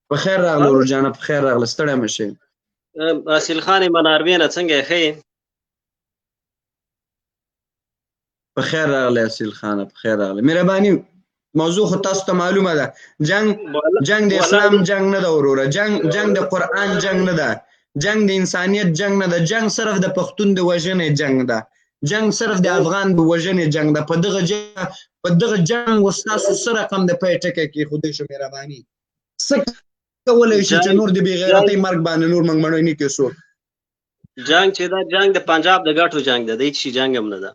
په خیر راغله ورور جانه، په خیر راغله، ستړی مه شې. اصیل خان مناروینه څنګه یې ښه یې؟ په خیر راغلی اصیل خانه، په خیر راغلی. مهرباني موضوع خو تاسو ته معلومه ده. جنگ د اسلام جنگ نه ده وروره، جنگ د قرآن جنگ نه ده، جنگ د انسانیت جنگ نه ده، جنگ صرف د پښتون د وژنې جنگ ده، جنگ صرف د افغان د وژنې جنگ ده. په دغه جنگ ستاسو څه رقم د پی ټکی کېښودی شو؟ مهرباني څه کولی شي چې نور د بې غیرتۍ مرګ باندې نور موږ مړی نه کړو؟ جنگ چې دا جنگ د پنجاب د ګټو جنگ ده، د هېڅ شي جنګ هم نه ده.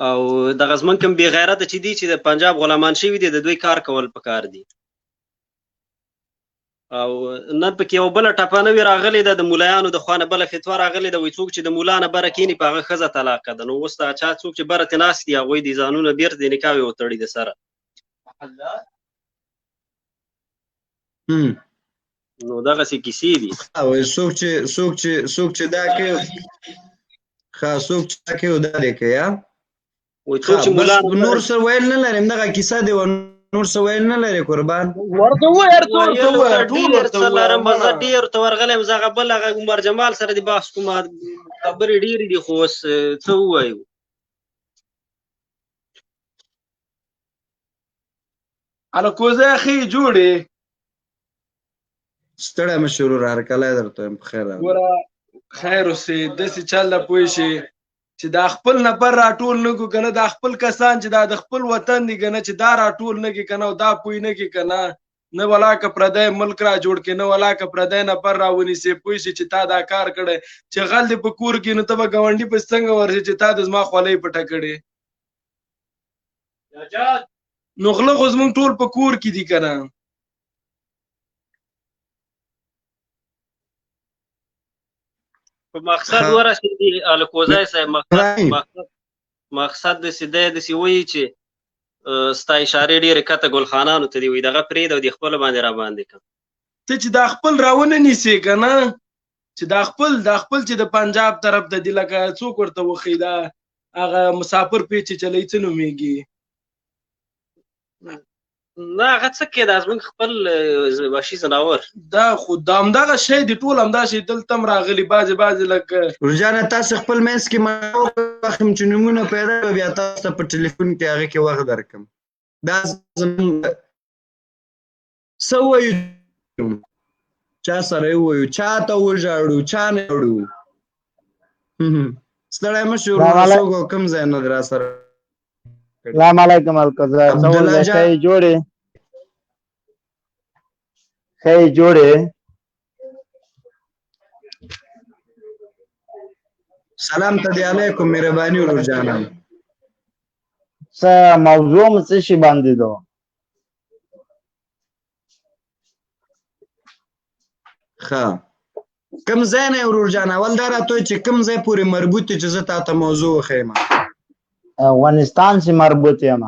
او دغه زمونږ کوم بې غیرته چې دي چې د پنجاب غلامان شوي دي، د دوی کار کول پکار دي. او نن پکې یو بله ټپه نوې راغلې ده، د ملایانو د خوا نه بله فتوا راغلې ده، وایي څوک چې د ملا نه بره کښېني په هغه ښځه طلاقه ده. نو اوس دغه چا څوک چې بره ترې ناست دي هغوی دې ځانونه بېرته د نکاح وتړي د سره. نو دغسې کیسې دي. څوک چې دا کوي، څوک چې دا کوي دا دی کوي. نور څه ویل نه لرم، دغه کیسه دی، نور څه ویل نه لرې قربان. ورته لرم زه ډېر ورته ورغلی یم، زه هغه بل هغه عمر جمال سره دې بحث کوم، خبرې ډېرې دي، خو اوس څه ووایو. الکوزی ښې جوړې ستړی مه شې ورور، هرکلی درته وایم، په خیر راغلی. ګوره خیر اوسې، داسې چل ته پوه شي چې دا خپل نفر راټول نه کړو که نه، دا خپل کسان چې دا د خپل وطن دي که نه، چې دا راټول نه کړي که نه، او دا پوه نه کړي که نه، نه ولاکه پردی ملک را جوړ کړي، نه ولاکه پردی نفر را ونیسي، پوه شي چې تا دا کار کړی. چې غل دې په کور کې نو ته به ګاونډي پسې څنګه ورشې چې تا د زما خولۍ پټه کړې؟ نو غله خو زمونږ ټول په کور کې دي که نه. په مقصد ورسېدي الکوزی صاحب، مقصد داسې دی، داسې وایي چې ستا اشارې ډېرې کته ګلخانانو ته دي، وایي دغه پرېږده او دې خپله باندې را باندې کړه. ته چې دا خپل راونه نیسې که نه، چې دا خپل چې د پنجاب طرف ته دي، لکه څوک ورته وښي دا هغه مسافر پیچې چلی څه نومېږي؟ نه هغه څه کې دا زموږ خپل وحشي ځناور دا خو دا همدغه شی دي، ټول همدا شی دلته هم راغلي، بعضې لکه ورور جانه تاسو خپل منځ کې واخلم چې نومونه پیدا کړه، بیا تاسو ته په ټلیفون کې هغې کې وخت درکړم. دا زموږ څه وایو، چا سره یې ووایو، چا ته وژاړو، چا نه وړو. ستړی مه شې ورور، څوک او کوم ځای نه دی را سره. السلام علیکم الکوزی، څه وایې؟ ښه یې جوړې؟ ښه یې جوړې؟ سلام ته دی علیکم، مهرباني ورور جانه. څه موضوع مو څه شي باندې ده؟ ښه کوم ځای نه یې ورور جانه؟ اول دا راته وایي چې کوم ځای پورې مربوط دی چې زه تا ته موضوع وښیم. افغانستان سے مربوط یم.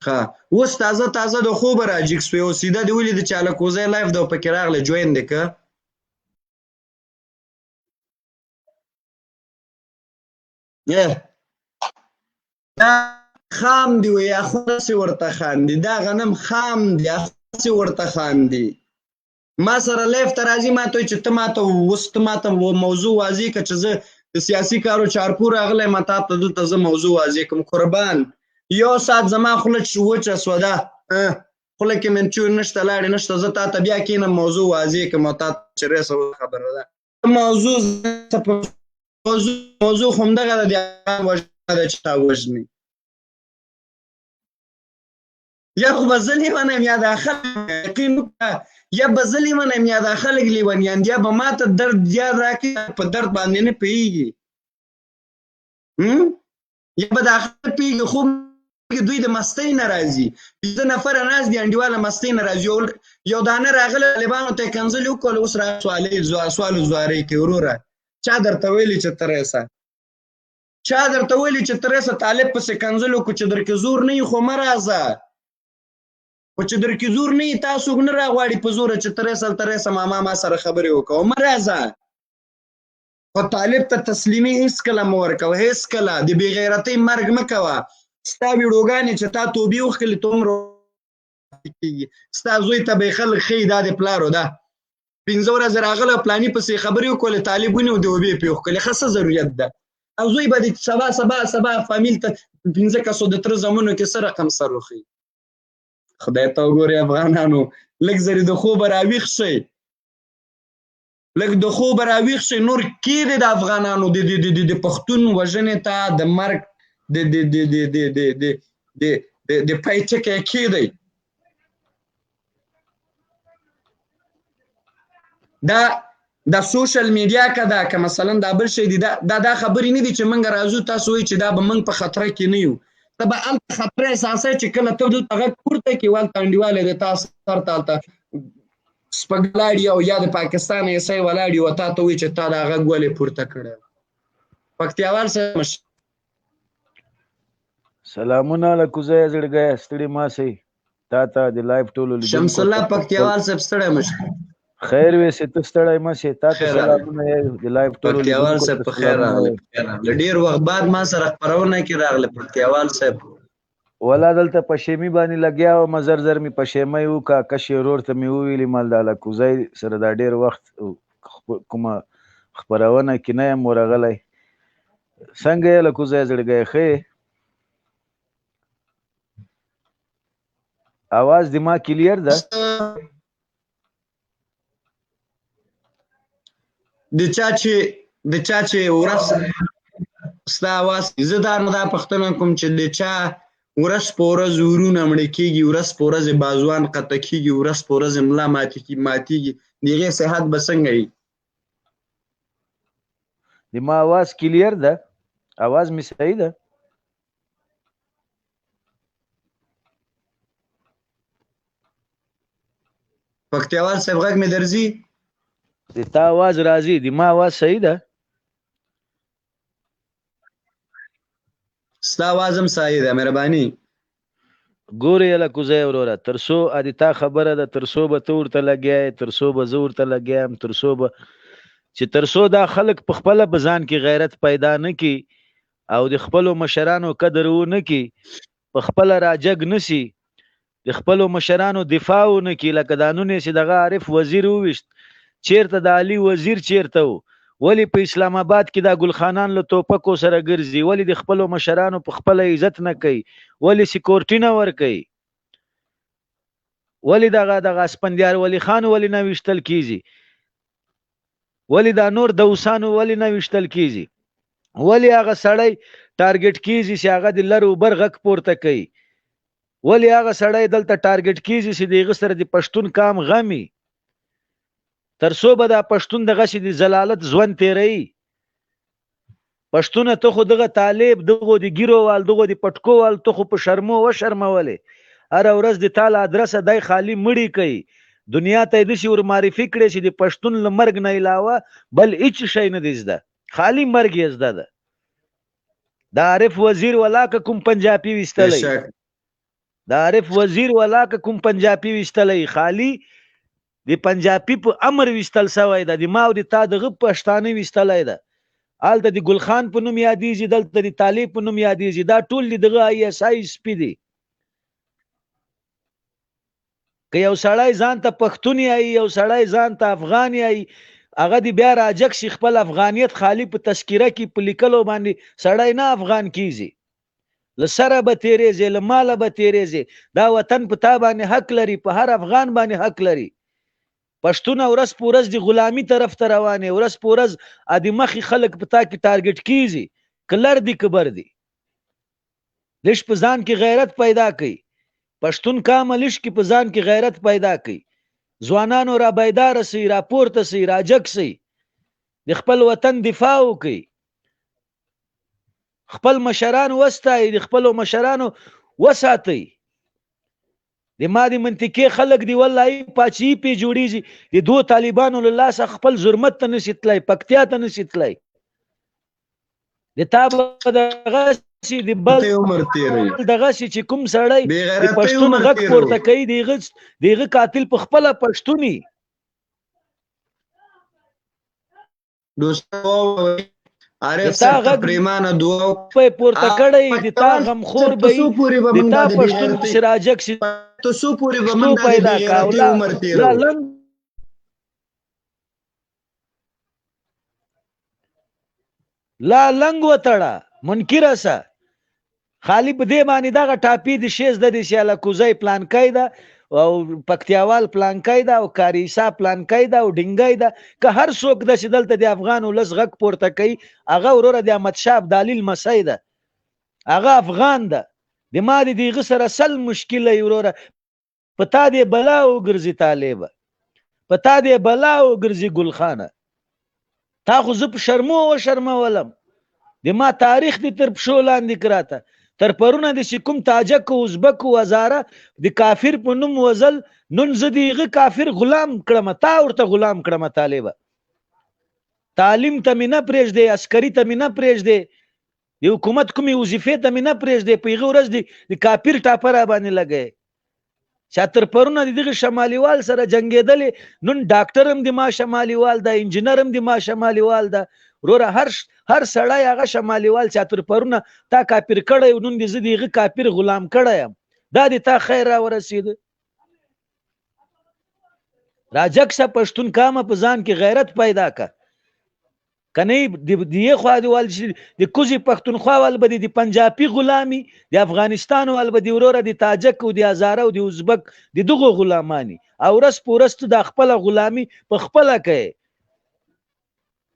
ښه اوس تازه د خوبه راجګ سوی، او سیده دې ولیدې چې الکوزی لایف ده او پکې راغلی، جوین دی که؟ دا خام دی وایي، اخو داسې ورته خاندي، دا غنم خام دی، اخو داسې ورته خاندي. ما سره لایف ته راځي، ما ته وایي چې ته ما ته موضوع واضح کړه چې زه د سیاسي کارو چارپو راغلی یم، تا ته دلته زه موضوع واضح کړم. قربان یو ساعت زما خوله وچه سوه ده، خوله کې منچور نشته، لاړې نشته، زه تا ته بیا کښېنم موضوع واضح کړم او تا ته چې ریسه خبره ده. موضوع خو همدغه ده، د افغان وژنه ده چې تا وژني. یا خو به زه لیونیم یا دا خلک یقین وکړه، یا به زه لیونیم یا دا خلک لیونیان دي، یا به ما ته درد یاد راکړي په درد باندې نه پوهېږي، یا به دا خلک پوهېږي خوب دوی د مستۍ نه راځي، 15 نفره ناست دي انډیواله مستۍ نه راځي، یو دانه راغلی طالبانو ته یې کنځلې وکړل، اوس را سوال و زوارۍ کوي. وروره چا درته ویلي چې ته راسه؟ چا درته ویلي چې ته راسه طالب پسې کنځل وکړو چې در کې زور نه وي خو مه راځه، خو چې در کې زور نه وي تا څوک نه راغواړي په زوره چې ته راسه هلته راسه ماما ما سره خبرې وکړه، مه راځه. او طالب ته تسلیمي هیڅکله مه ورکوه، هیڅکله د بې غیرتۍ مرګ مه کوه. ستا ویډیوګانې چې تا توبې وکړلې ته هم کېږي. ستا زوی ته به یې خلک ښیي دا د پلارو ده، 15 ورځې راغله پلاني پسې خبرې وکړلې، طالب ونیو د اوبې پې وښکلې، ښه څه ضرورت ده؟ او زوی به د سبا فامیل ته 15 کسو د تره زامنو کې څه رقم سر وښیي؟ خدای ته وګورئ افغانانو، لږ زرې د خوبه راویښ شئ، لږ د خوبه راویښ شئ. نور کېدې د افغانانو د پښتون وژنې ته د مرګ د پای ټکی کېدی. دا سوشل میډیا که دا که مثلا دا بل شی دی، دا خبرې نه دي چې موږ راځو تاسو وایي چې دا به موږ په خطره کې نه یو. ته به هلته خطره احساسوې چې کله ته دلته غږ پورته کړې والته انډیوالی دی تا سر ته هلته سپږ ولاړ او یا د پاکستان ایسای ولاړ او تا ته وایي چې تا دا غږ ولې پورته کړی. پکتیاوال صاحب سلامونه له کوزی زړګیه، ستړي مه شئ. تا ته د لایف ټولو شمس الله پکتیاوال صاحب ستړی مه شئ. خیر ویسې ته ستړی مه شې، تا ته سلامونه د لایف ټولو پکتیاوال صاحب په خیر راغلی. ډېر وخت بعد ما سره خپرونه کې راغلی پکتیاوال صاحب. ولا دلته پشیمي باندې لګیا وم، زر زر مې پشیمۍ وکړه، کشې ورور ته مې وویلې مال دا له کوزی سره دا ډېر وخت کومه خپرونه کې نه یم ورغلی. څنګه یې له کوزی زړګی ښه یې؟ اواز د ما کلیر ده؟ د چا چې ورځ ستا اواز زه دا پوښتنه کوم چې د چا ورځ په ورځ ورونه مړه کېږي، ورځ په ورځ بازوان قطع کېږي، ورځ په ورځ ملا ماتېږي، د هغې صحت به څنګه وي؟ د ما اواز کلیر ده؟ اواز مې صحیح ده؟ پکتیاوال صاحب غږ مې درځي؟ د تا اواز راځي، د ما اواز صحیح ده؟ ستا اواز هم صحیح ده، مهرباني. ګورې یله کوزی وروره، تر څو د تا خبره ده، تر څو به ته ورته لګیا یې، تر څو به زه ورته لګیا یم، تر څو دا خلک په خپله په ځان کې غیرت پیدا نه کړي او د خپلو مشرانو قدر ونه کړي، په خپله راجګ نه سي، د خپلو مشرانو دفاع ونه کړي. لکه دا نن یې چې دغه عارف وزیر وویشت، چیرته د علي وزیر چیرته و؟ ولې په اسلام آباد کې دا ګلخانان له توپکو سره ګرځي؟ ولې د خپلو مشرانو په خپله عزت نه کوي؟ ولې سکورټي نه ورکوي؟ ولې دغه اسپندیار ولی خان ولې نه ویشتل کیږي؟ ولې دا نور دوسانو ولې نه ویشتل کیږي؟ ولې هغه سړی ټارګټ کیږي چې هغه د لر اوبر غږ پورته کوي؟ ولې هغه سړی دلته ټارګټ کیږي چې د هغه سره د پښتون کام غمي؟ تر څو به دا پښتون دغه چې د زلالت ژوند تیروي؟ پښتونه ته خو دغه طالب، دغه د ګیرو وال، دغه د پټکو وال، ته خو په شرمو وشرمولې. هره ورځ د تا له ادرسه دی خالي مړي کوي، دنیا ته یې داسې ور معرفي کړی چې د پښتون له مرګ نه علاوه بل هېڅ شی نه دی زده، خالي مرګ یې زده ده. د عارف وزیر ولا که کوم پنجابي ویستلی، د عارف وزیر ولا که کوم پنجابي ویستلی، خالي د پنجابي په امر ویستل سوی ده، د ما او د تا دغه پښتانه ویستلی ده. هلته د ګلخان په نوم یادېږي، دلته د طالب په نوم یادېږي، دا ټول د دغه ISI سپي دي. که یو سړی ځان ته پښتون یایي، یو سړی ځان ته افغان یایي، هغه د بیا راجګ شي خپل افغانیت خالي په تذکره کې په لیکلو باندې سړی نه افغان کیږي. له سره به تیریږي، له ماله به تیریږي. دا وطن په تا باندې حق لري، په هر افغان باندې حق لري. پښتون ورځ په ورځ د غلامي طرف ته روانې، ورځ په ورځ د مخې خلک په تا کې ټارګټ کیږي، که لر دي که بر دي. لږ په ځان کې غیرت پیدا کوي، پښتون کامه لږ کې په ځان کې غیرت پیدا کوي. ځوانانو را بیداره سي، را پورته سي، را جګ سي، د خپل وطن دفاع وکړي، خپل مشران وستایي، د خپلو مشرانو وساتئ. د ما د منطقې خلک دی والله پاچی پې جوړیږي، د دو طالبانو له لاسه خپل ظلمت ته نشي تللی، پکتیا ته نشي تللی. د تا به دغه سي د بل دغه سي چې کوم سړی د پښتون غږ پورته کوي، د هغه قاتل په خپله پښتوني. دوسته ووایي عارف د تا صاحب ته غږ پریمانه دعا په پورته کړی د تا غمخور به څو پورې به د موږ تا دا د پښتون بېغیرتۍ پسې راجګ شي ته څو پورې به شتو موږ دا د پیدا کا او بېغیرتۍ عمر تېروو لا لنګ وتړه منکره سه خالی په دې باندې دغه ټاپي د شیز د دې سیاله کوزی پلانکی ده او پکتیاوال پلانکی ده او کاریسا پلانکی ده او ډینګی ده که هر څوک د چې دلته د افغان ولس غږ پورته کوي هغه وروره د احمدشاه ابدالي لمسی ده هغه افغان ده د ما د دغه سره سل مشکل ای وروره په تا دې بلا وګرځي طالبه په تا دې بلا وګرځي ګلخانه تا خو زه په شرمو وشرمولم د ما تاریخ دې تر پښو لاندې کراته تر پرونه د کوم تاجک او ازبک او هزاره د کافر په نوم وزل نن زه دغه کافر غلام کړم تا ورته غلام کړم طالبه تعلیم ته مې نه پرېږدې عسکري ته مې نه پرېږدې د حکومت کومې وظیفې ته مې نه پرېږدې په هغه ورځ د کافر ټاپه را باندې لګی چې تر پرونه د دغه شمالیوال سره جنګېدلې نن ډاکټر هم د ما شمالیوال ده انجینر هم د ما شمالیوال ده وروره هر سړی هغه شمالیوال چې تر پرونه تا کافر کړی نن د زه د هغه کافر غلام کړی یم دا د تا خیر را ورسېده راجګ شه پښتون کامه په ځان کې غیرت پیدا که کنه د دې خوا د وال د کوزي پښتونخوا ول به د پنجابي غلامي د افغانستان ول به د وروره د تاجک او د هزاره او د ازبک د دغه غلامانی او رس پورست د خپل غلامي په خپل کوي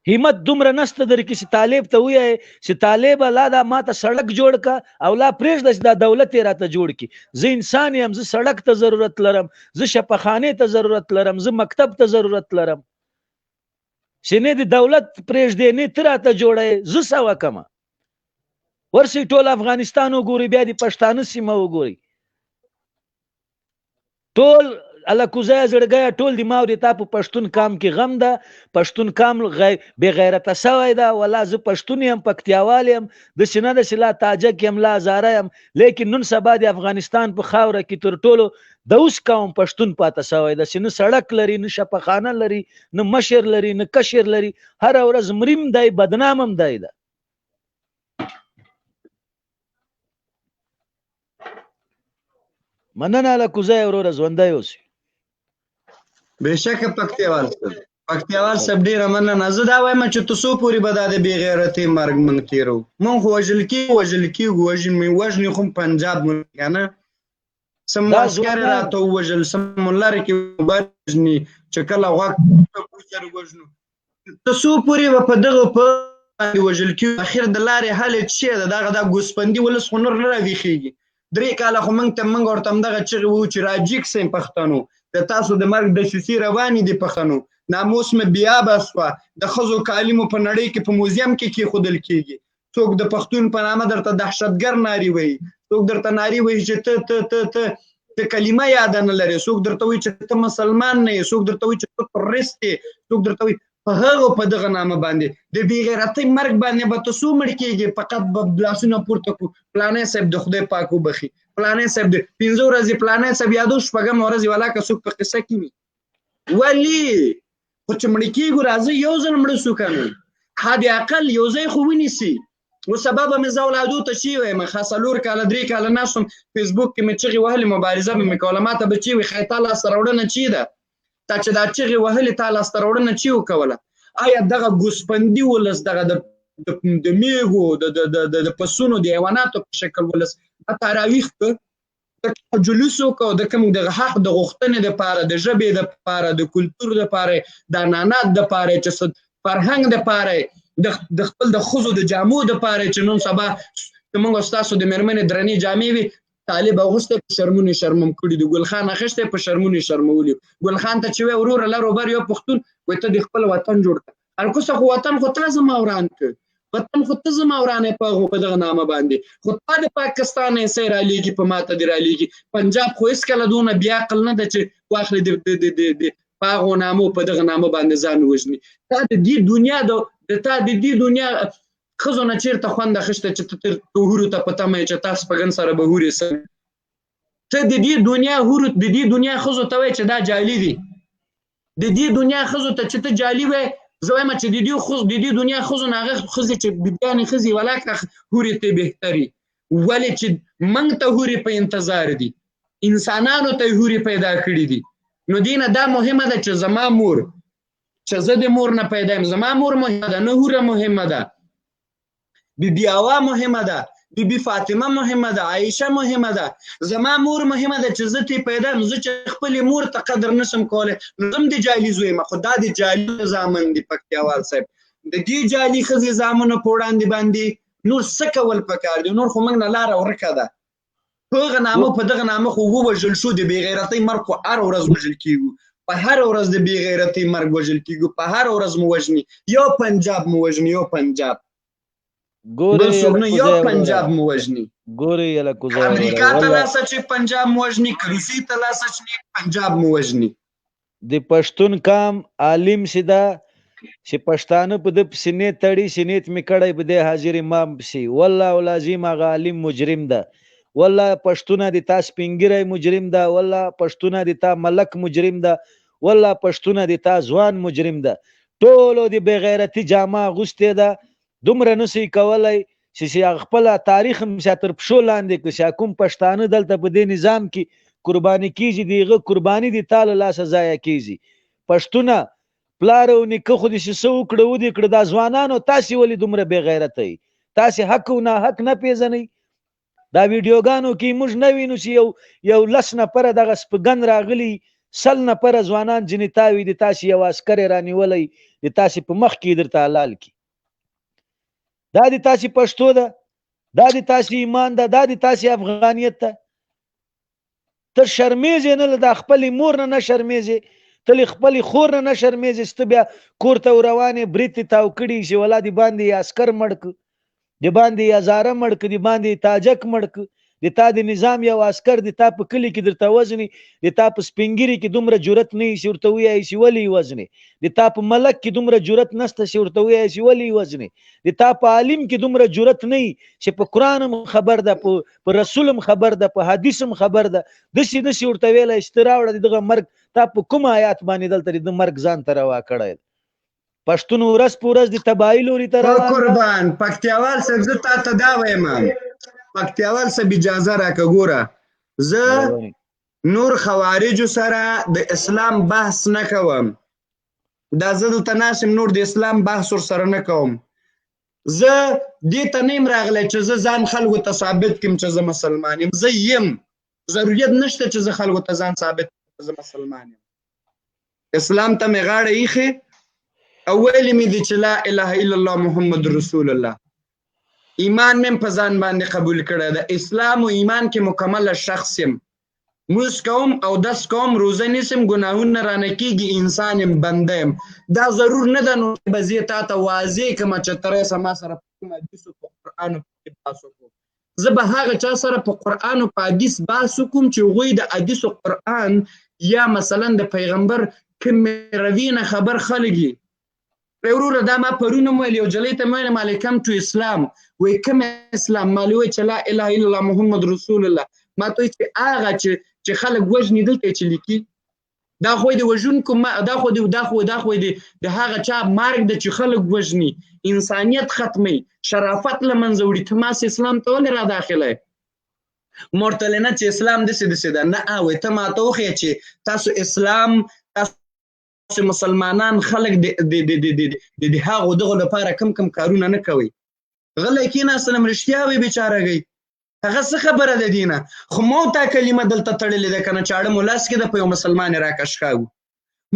همت دومره نسته در کې چې طالب ته وایي چې طالب لا دا ماته سړک جوړ کا او لا پرېږده چې دا دولت یې راته جوړ کړي زه انسان یم زه سړک ته ضرورت لرم زه شفاخانې ته ضرورت لرم زه مکتب ته ضرورت لرم چې نه د دولت پرېږدې نه ته راته جوړی زه څه وکړم ورسئ ټول افغانستان وګورئ بیا د پښتانه سیمه وګورئ ټول الکوزه زړګیا ټول د ماوري تا په پښتون کام کې غم ده پښتون کام بې غیرته سوی ده ولا زه پښتون یم پکتیاوال یم د سینه د سلا تاجک یم لا هزاره یم لیکن نن سبا د افغانستان په خاوره کې تر ټولو د اوس قوم پښتون پاته سوی ده چې نه سړک لري نه شفاخانه لري نه مشر لري نه کشر لري هر ورځ مریم دی بدنام هم دی ده مننه الکوزه وروره ژوندی اوسئ بېشکه پکتیاوال صاحب پکتیاوال صاحب ډېره مننه زه دا وایم چې ته څو پورې به دا د بېغیرتۍ مرګ موږ تېروو موږ خو وژل کېږو وژنې خو پنجاب ملک که نه څه معسکر یې راته ووژل څه ملر کې وژني چې کله غوږ وژنو ته څو پورې به په دغه په وژل کېږو اخر د لارې حل یې څه ده دغه دا ګوسپندي ولس خو نور نه راویښېږي 3 کاله خو موږ ورته همدغه چغې وویو چې راجګ سئ پښتنو د تاسو د مرګ دسیسې روانې دي پښتنو ناموس مې بیابه سوه د ښځو کالي مو په نړۍ کې په موزیم کې کېښودل کېږي څوک د پښتون په نامه درته دهشتګر نارې وایي څوک درته نارې وایي چې ته کلمه یاده نه لرې څوک درته وایي چې ته مسلمان نه یې څوک درته وایي چې ته تروریست یې څوک درته وایي په هغو په دغه نامه باندې د بېغیرتۍ مرګ باندې به ته څو مړ کېږي فقط به لاسونه پورته کړو پلانی صاحب د خدای پاک وبخي پلانی صاحب د 5 ورځې پلانی صاحب یادو شپږم ورځې ولا که څوک په قصه کې وي ولې خو چې مړ کېږو راځئ یو ځل مړه شو که نه حد اقل یو ځای خو ونیسي و سبا به مې زه اولادو ته چې وایم ښه 4 کاله 3 کاله ناست وم فیسبوک کې مې چغې وهلې مبارزه به مې کوله ما ته به چې وي ښایي تا لاسته راوړنه چې ده تا چې دا چغې وهلې تا لاسته راوړنه چې وکوله آیا دغه ګوسپندي ولس دغه د میږو د پسونو د حیواناتو په شکل ولس تا راویښ کړه د جلوس وکړو د کوم دغه حق د غوښتنې دپاره د ژبې دپاره د کلتور دپاره د عنعنات دپاره چې فرهنګ دپاره د خپل د ښځو د جامو دپاره چې نن سبا زموږ ستاسو د مېرمنې درنې جامې وي طالب اغوستی په شرمونې شرمم کړي دي ګل خان اخیستی په شرمونې شرمولي ګل خان ته چې وایي وروره لر و بر یو پښتون وایي ته د خپل وطن جوړ کړه هرکوسه خو وطن خو تا زما وران کړ وطن خو ته زما وران یې په دغه نامه باندې خو تا د پاکستان ایسۍ رالیږي په ماته دې رالیږي پنجاب خو هېڅکله دونه بیا عقل نه ده چې واخلي د په هغو نامو په دغه نامه باندې ځان وژني تا د دې دنیا تا د دې دنیا ښځو نه چېرته خوند اخیستی چې ته تر هورو ته په تمه یې چې تاسو په ګن سره به هورې سوي ته د دې دنیا ښځو ته وایې چې دا جالي دي د دې دنیا ښځو ته چې ته جالي وایې زه وایم چې د دې دنیا ښځو نه هغه ښځې چې بیبیانې ښځې ولاکه هورې ته بهتري ولې چې موږ ته هورې په انتظار دي انسانانو ته یې هورې پیدا کړي دي نو دې نه دا مهمه ده چې زما مور چې زه د مور نه پیدا یم زما مور مهمه ده نه هوره مهمه ده بیبي حوا مهمه ده بیبي فاطمه مهمه ده عایشه مهمه ده زما مور مهمه ده چې زه ترې پیدا یم زه چې خپلې مور ته قدر نشم کولی نو زه هم د جالي زوی یم خو دا د جالي زامن دي پکتیاوال صاحب د دې جالي ښځې زامنو په وړاندې باندې نور څه کول پکار دي نور خو موږ نه لاره ورکه ده په هغه نامه په دغه نامه خو ووژل شو د بېغیرتۍ مرګ خو هره ورځ وژل کېږو په هره ورځ د بېغیرتۍ مرګ وژل کېږو په هره ورځ مو وژني یو پنجاب مو وژني یو پنجاب بل څوک نه یو پنجاب مو وژني امریکا ته لاړ چې پنجاب مو وژني که روسیې ته لاړ چې پنجاب مو وژني د پښتون قام عالم سیده چې پښتانه په د سینې تړي سینې مې کړی په دې حاضر امام پسې والله لازم هغه عالم مجرم ده والله پښتونه د تا سپینګیری مجرم ده والله پښتونه د تا ملک مجرم ده والله پښتونه د تا ځوان مجرم ده ټولو د بېغیرتي جامه اغوستې ده دومره نسي کولی چې خپل تاریخ هم تر پښو لاندې کړي چې کوم پښتانه دلته په دې نظام کې قرباني کیږي د هغه قرباني د تا له لاسه ضایع کیږي پښتونه پلار او نیکه خو دې څه وکړه ودې کړه دا ځوانانو تاسې ولې دومره بېغیرته یئ تاسې حق او ناحق نه پېژنئ دا ویډیوګانو کې موږ نه وینو چې یو 10 نفره دغه سپګن راغلي 100 نفره ځوانان ځینې تاوي د تاسې یو عسکر یې رانیولی د تاسې په مخ کې درته حلال کړي دا د تاسې پښتو ده دا د تاسې ایمان ده دا د تاسې افغانیت ده ته شرمېږې نه د خپلې مور نه شرمېږې ته له خپلې خور نه شرمېږې چې ته بیا کور ته روانې برید یې تاو کړي چې ولا د باندې یې عسکر مړ کړه د باندې یې هزاره مړ کړه د باندې یې تاجک مړ کړه د تا د نظام یو عسکر د تا په کلي کې درته وژني د تا په سپینګیري کې دومره جرأت نه وي چې ورته ووایي چې ولې یې وژنې د تا په ملک کې دومره جرأت نشته چې ورته ووایي چې ولې یې وژنې د تا په عالم کې دومره جرأت نه وي چې په قرآن هم خبر ده په رسول هم خبر ده په حدیث هم خبر ده داسې نشي ورته ویلی چې ته راوړه د دغه مرګ تا په کوم آیات باندې دلته د مرګ ځان ته روا کړی پښتون ورځ په ورځ د تباهۍ لوري ته روان قربان پکتیاوال صاحب زه تا ته دا وایم پکتیاوال صاحب اجازه راکړه ګوره زه نور خوارجو سره د اسلام بحث نه کوم دا زه دلته ناست یم نور د اسلام بحث ورسره نه کوم زه دې ته نه یم راغلی چې زه ځان خلکو ته ثابت کړم چې زه مسلمان یم زه یم ضرورت نشته چې زه خلکو ته ځان ثابت کړم زه مسلمان یم اسلام ته مې غاړه ایښې او ویلې مې دي چې لا اله الا الله محمد رسول الله ایمان مې په ځان باندې قبول کړی د اسلام او ایمان کې مکمله شخص یم موس کوم او دس کوم روزه نیسم ګناهونه رانه کېږي انسان یم بنده یم دا ضرور نه ده نو به زه تا ته واضح کړمه چې تر اوسه ما سره په کوم حدیثو په قرآن کې بحث وکړو زه به هغه چا سره په قرآن او په حدیث بحث وکړم چې هغوی د حدیث او قرآن یا مثلا د پیغمبر کوم روي نه خبر خلک یي وروره دا ما پرون هم ویل یو جلۍ ته مې ویل مالکم ټو اسلام وایي کوم اسلام ما وایي چې لا اله الا الله محمد رسول الله ما ته وایي چې هغه چې خلک وژني دلته یې چې لیکي دا خو د وژونکو دا خو د هغه چا مرګ ده چې خلک وژني انسانیت ختموي شرافت له منځه وړي ته ماسې اسلام ته ولې را داخله یې مورته نه چې اسلام داسې ده نه وایي ته ما ته وښیه چې تاسو اسلام مسلمانان خلک د هغو دغو لپاره کم کارونه نه کوي غلی کېناستلم رښتیا وایي بیچارهګۍ هغه څه خبره ده دینه خو موته کلمه دلته تړلې ده که نه چاړه مو لاس کې ده په یو مسلمان یې راکش کاږو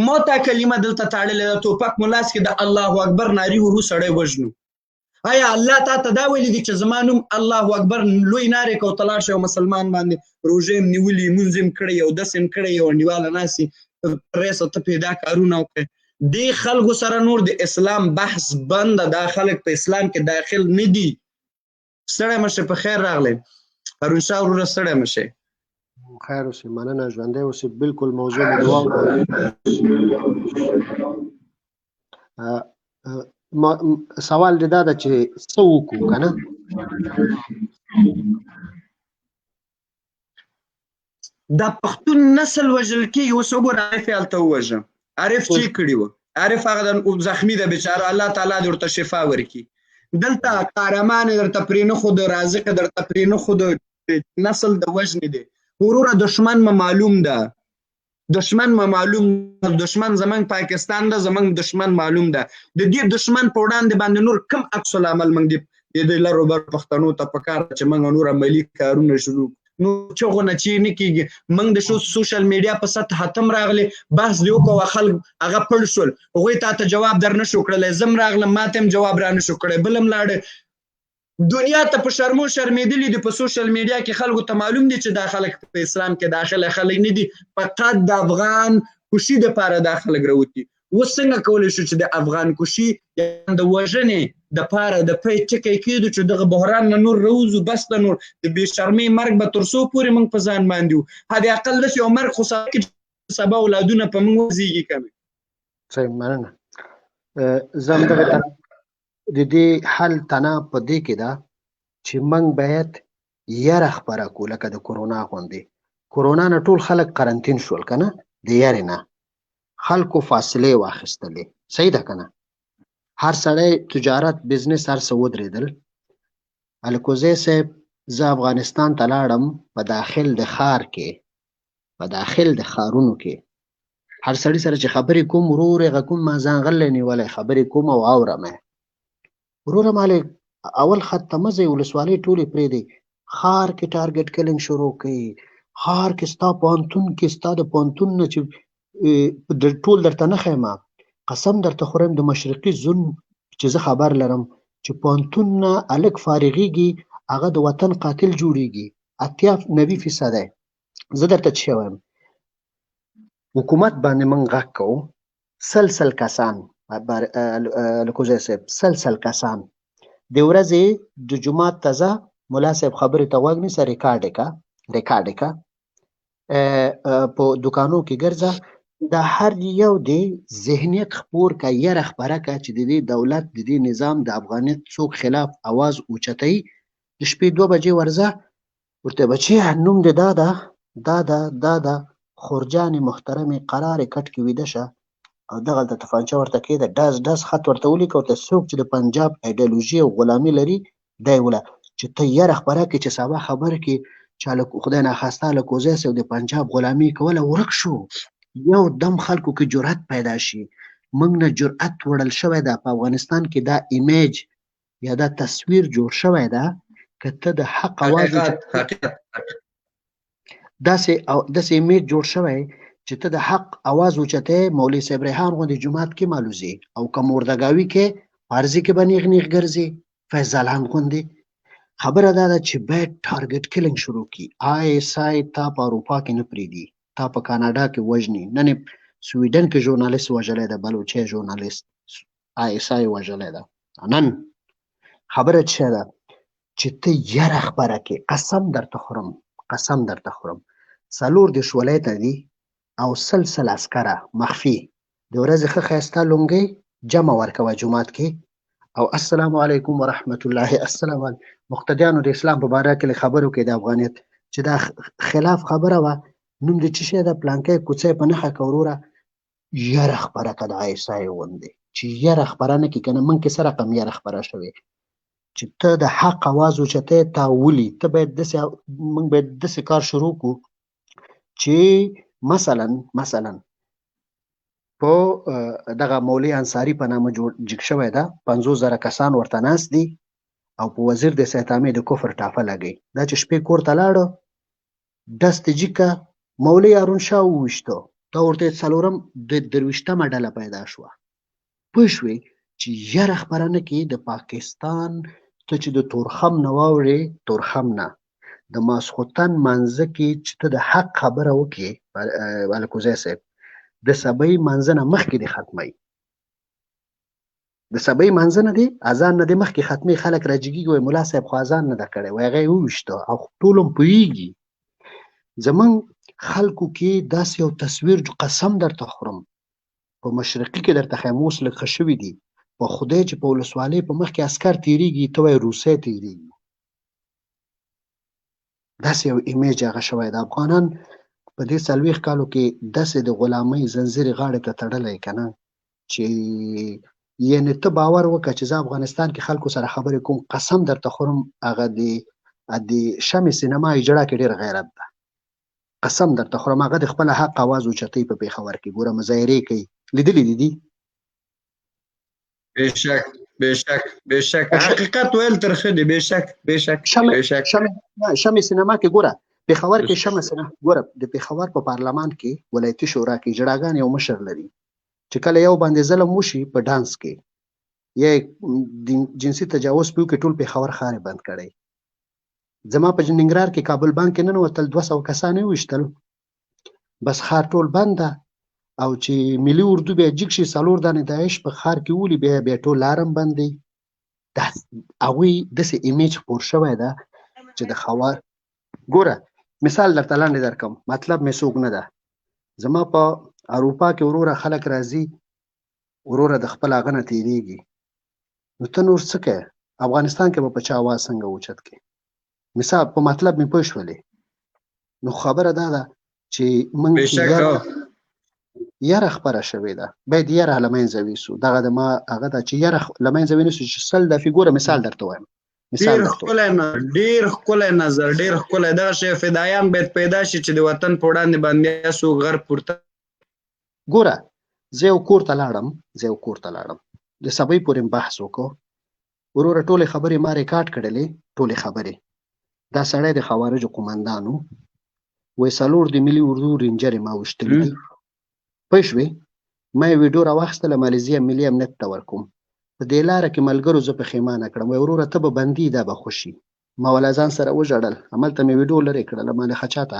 موته کلمه دلته تړلې ده توپک مو لاس کې د الله اکبر ناري وهو سړی وژنو آیا الله تا ته دا ویلي دي چې زما نوم الله اکبر لوی نارې که ورته لاړ شي یو مسلمان باندې روژې یم نیولي مونځ یم کړی یو دس یم کړی یو انډیواله ناستي ریسه ته پیدا کارونه وکړې دې خلکو سره نور د اسلام بحث بنده دا خلک په اسلام کې داخل نه دي ستړی مشه په خیر راغلی هارون شاه وروره ستړی مشه خیر اوسې مننه ژوندی اوسې بلکل موضوع مې دعا سوال دې دا ده چې څه وکړو که نه دا پښتون نسل وژل کېږي اوس وګوره عارف یې هلته ووژه عارف چې یې کړي وه عارف هغه د زخمی ده بیچاره الله تعالی دې ورته شفا ورکړي دلته قهرمان یې درته پرېنښود رازق یې درته پرېنښود نسل د وژنې دی وروره دشمن مو معلوم ده دشمن ما معلوم دشمن زمنګ پاکستان ده زمنګ دشمن معلوم ده د دې دشمن په وړاندې باندې نور کم عکس العمل موږ د لرو بر پښتنو ته پکار چې موږ نور عملی کارونه شروع نو چغونه چې نه کیږي موږ د سوشل میډیا په سطح ختم راغلي بحث دی وکړو خلک هغه پړ شول هغوی ته جواب در نه شو کړلی زم راغلم ماته هم جواب را نه شو کړی بل هم لاړ دنیا ته په شرمو شرمېدلي دي په سوشل میډیا کې خلکو ته معلوم دي چې دا خلک په اسلام کې داخله خلک نه دي فقط د افغان کوشي دپاره دا خلک راوتي اوس څنګه کولی شو چې د افغان کوشي د وژنې دپاره د پی ټکی کېدو چې دغه بحران نه نور راوځو بس د نور د بې شرمۍ مرګ به تر څو پورې موږ په ځان باندې وو حد اقل داسې یو مرګ خو چې سبا اولادونه په موږ وزېږي که نه صحیح مننه زه همدغه د دې حل تنه په دې کې ده چې موږ باید یره خپره کړو لکه د کرونا غوندې کرونا نه ټول خلک قرنطین شول که نه د یرې نه خلکو فاصلې واخیستلې صحیح ده که نه هر سړی تجارت بزنس هر څه ودرېدل الکوزی صاحب زه افغانستان ته لاړم په داخل د ښار کې په داخل د ښارونو کې هر سړي سره چې خبرې کوم ورور یې غږ کوم ما ځان غلی نیولی خبرې کوم او اورم وروره مالې اول خط ته مه ځئ ولسوالۍ ټولې پرېږدئ ښار کې ټارګټ کلینګ شروع کړئ ښار کې ستا پوهنتون کې ستا د پوهنتون نه چې ټول درته نه ښیم قسم درته خورم د مشرقي زون چې زه خبر لرم چې پوهنتون نه هلک فارغېږي هغه د وطن قاتل جوړېږي 80-90% دی زه درته څه وایم حکومت باندې موږ غږ کوو سل کسان لکوزی صاحب سل کسان د ورځې د جومات ته ځه ملا صاحب خبرې ته غوږ نیسه ریکارډ یې که په دوکانو کې ګرځه د هر یو د ذهنیت خپور که یره خپره که چې د دې دولت د دې نظام د افغانیت څوک خلاف اواز اوچتوي د شپې 2 بجې ورځه ورته بچیه نوم دې دا ده خورجانې محترمې قرارې کټ کې ویده شه او دغلته تفانچه ورته کېده ډز خط ورته ولیکه ورته څوک چې د پنجاب ایډیالوژي او غلامي لري دی وله چې ته یره خپره کړې چې سبا خبر کې چې خدای ناخواسته الکوزی صاحب د پنجاب غلامي کوله ورک شو یو دم خلکو کې جرأت پیدا شي موږ نه جرأت وړل شوی ده په افغانستان کې دا ایمیج یا دا تصویر جوړ شوی ده که ته د حق اواز داسې ایمیج جوړ شوی چې ته د حق اواز اوچتې مولوي صاحب ریحان غوندې جومات کې معلوزي او که مردګاوي کې عارضي کې به نیغ ګرځي فیض زالان غوندې خبره دا ده چې باید ټارګټ کلینګ شروع کړي ISI تا په اروپا کې نه پرېږدي تا په کاناډا کې وژني نن سویډن کې ژورنالیست وژلی ده بلوچی ژورنالیست ISI وژلی ده نن خبره څه ده چې ته یره خپره کړې قسم درته خورم 40 ولایت ته دي او سل عسکره مخفي د ورځې ښه ښایسته لونګۍ جمع ورکوه جومات کې او السلام علیکم ورحمت الله السلام علیکم مقتدیانو د اسلام په باره کې خبرو کې د افغانیت چې دا خلاف خبره وه نوم د څه شی ده پلانکی کوڅی په نښه که وروره یره خپره که د ISI غوندې چې یره خپره نه کړي که نه موږ کې څه رقم یره خپره شوې چې ته د حق اواز اوچتی تا ولي ته باید موږ باید داسې کار شروع کړو چې مثلا په دغه مولوي انصاري په نامه جګ شوی ده 50,000 کسان ورته ناست دي او په وزیر د سیتامې د کفر ټاپه لګوي دا چې شپې کور ته لاړه دست جیکه مولوي هارون شاه وویشتو دا ورته 23مه ډله پیدا شوه پوه شوې چې یره خپره نه کړي د پاکستان ته چې د تورخم نه واورې تورخم نه د ماسخوتن منځه کې چې ته د حق خبره وکړې الکوزی صاحب د سبۍ منځه نه مخکې دې ختموي د سبۍ منځه نه دی اذان نه دی مخکې ختمي خلک راجګېږي وایي ملا صاحب خو اذان نه ده کړی وایي هغه یې وویشته او ټول هم پوهېږي زموږ خلکو کې داسې یو تصویر قسم درته خورم په مشرقي کې درته ښیم اوس لږ ښه شوي دي په خدای چې په ولسوالۍ په مخ کې عسکر تېرېږي ته وایي روسۍ تېرېږي داسې یو ایمیج هغه شوی د افغانان په دې 40 کالو کې داسې د غلامۍ زنځیر غاړې ته تړلی که نه چې یعنې ته باور وکړه چې زه افغانستان کې خلکو سره خبرې کوم قسم درته خورم هغه د شمع سینما اجرا کې ډېر غیرت ده قسم درته خورم هغه د خپل حق اواز اوچتوي په پېښور کې ګوره مظاهرې کوي لیدلې دي دي بېشک حقیقت ویل ترخه دي بېشک شمع سینما کې ګوره پېښور کې شمع سینما ګوره د پېښور په پارلمان کې ولایتي شورا کې اجراګان یو مشر لري چې کله یو باندې ظلم وشي په ډانس کې یا جنسي تجاوز په کې ټول پېښور ښار بند کړی زما په ننګرهار کې کابل بانک کې ننوتل 200 کسان یې ویشتل بس ښار ټول بند ده او چې ملي اردو بیا جګ شي 4 دانې داعش په ښار کې ولي بیا ټول لارم بند دی هغوی داسې ایمیج خپور شوی ده چې د خوار ګوره مثال درته لاندې درکم مطلب مې څوک نه ده زما په اروپا کې وروره خلک راځي وروره د خپل هغه نه تېرېږي نو ته نور څه کوې افغانستان کې به په چا اواز څنګه اوچت کړې مثال په مطلب مې پوه شولې نو خبره دا ده چې موږ یره خپره شوې ده باید یره له منځه ویسو دغه د ما هغه ده چې یره له منځه ونیسو چې سل د فګوره مثال درته وایم ډېر ښکلی نظر ډېر ښکلی دغه شی فدایان باید پیدا شي چې د وطن په وړاندې باندې څوک غر پورته ګوره زه یو کور ته لاړم د سبۍ پورې بحث وکړو وروره ټولې خبرې ما ریکارډ کړلې ټولې خبرې دا سړی د خوارجو قومندانو وایي 4 د ملي اردو رینجرې ما ویشتلي دي پوه شوې ما یې ویډیو راواخیستله مالیزیا ملي امنیت ته ورکوم په دې لاره کې ملګرو زه پښیمانه کړم وایي وروره ته به بندي دا به خوشي ما ولا ځان سره وژړل هملته مې ویډیو لرې کړله ما له چاته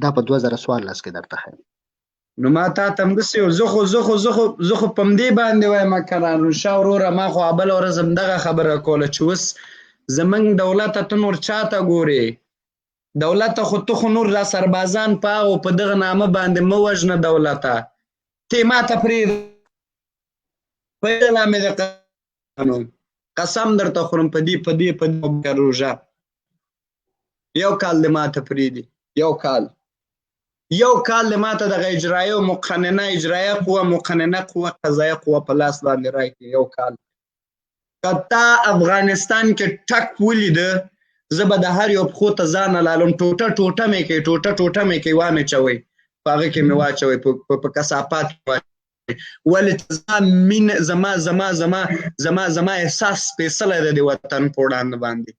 دا په 2014 کې درته ښیم نو ما تا ته همداسې زه خو په همدې باندې وایم که نورشاه وروره ما خو بله ورځ همدغه خبره کوله چې اوس زمونږ دولته ته نور چاته ګورې دولته خو ته خو نور دا سربازان په هغو په دغه نامه باندې مه وژنه دولته ته یې ما ته پرېږده پیله مې د قانون قسم درته خورم په دې روژه یو کال د ما ته پرېږدي یو کال د ما ته دغه اجرایه مقننه اجرایه قوه مقننه قوه قضایه قوه په لاس باندې راکړي یو کال که تا افغانستان کې ټک ولیده زه به د هر یو پښو ته ځان لالم ټوټه مې کوي وامې چوئ په هغه کې مې واچوئ په کثافات کې واچوئ ولې زما احساس سپېڅلی دی د وطن په وړاندې باندې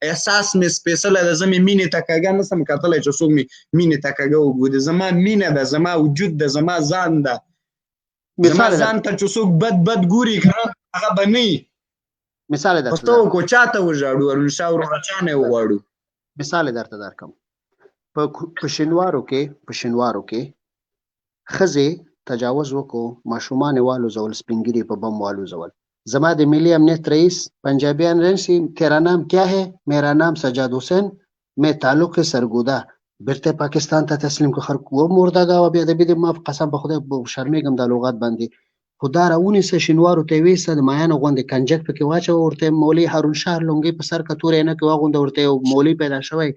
احساس مې سپېڅلی ده زه مې مینې ته کږه نسم کتلی چې څوک مې مینې ته کږه وګوري زما مینه ده زما وجود ده زما ځان ده زما ځان ته چې څوک بد ګوري که هغه به نه وي مثال درته پښتو کو چاته وژاړو نورشاه وروره چا نه وغواړو مثال درته درکم په شینوارو کې ښځې تجاوز وکړو ماشومان یې والوزول سپین ږیري په بم والوزول زما د ملی امنیت رئیس پنجابیان رنسی تیرا نام کیا ہے میرا نام سجاد حسین میں تعلق سرگودا بیرته پاکستان ته تسلیم کو خلق و مرده و بیا د بده ما قسم په خدای شرمېږم د لغات باندې خدا راونیسه شینوارو ته ویسه د مایانو غوندې کنجک پکې واچو ورته مولوي هارون شاه لونګي په سر کتورې نه کې واغونده ورته یو مولوي پیدا شوی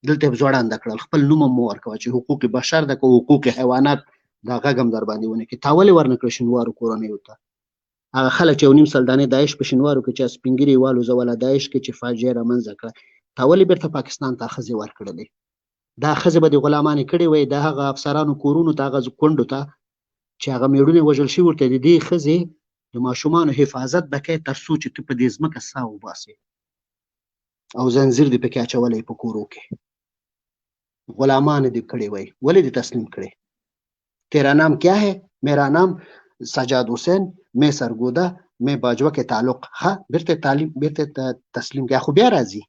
دلته ځوړانده کړل خپل نوم مو ورکوه چې حقوق بشر د حقوق حیوانات دا غږم در باندې ونه کې تاولې ورنکړ شینوارو کورنۍ ته هغه خلک چې 9 سال دانې داعش په شینوارو کې چې سپینګری والو زوله داعش کې چې فاجعه رامنځته کړه تاولې بیرته پاکستان ته ښځې ورکړلې دا ښځې به د غلامانې کړې وای د هغه افسرانو کورونو ته هغه کونډو ته چې هغه میړونه وژل شوي ورته د دې ښځې د ماشومانو حفاظت به کوې تر څو چې ته په دې ځمکه ساه وباسې او زنځیر دې پکې اچولی په کورو کې غلامان دې کړې وای ولې دې تسلیم کړې تیرا نام کیا ہے میرا نام سجاد حسین میں سرگودا میں باجوه کې تعلق ها بیرته تسلیم کیا خو بیا راځي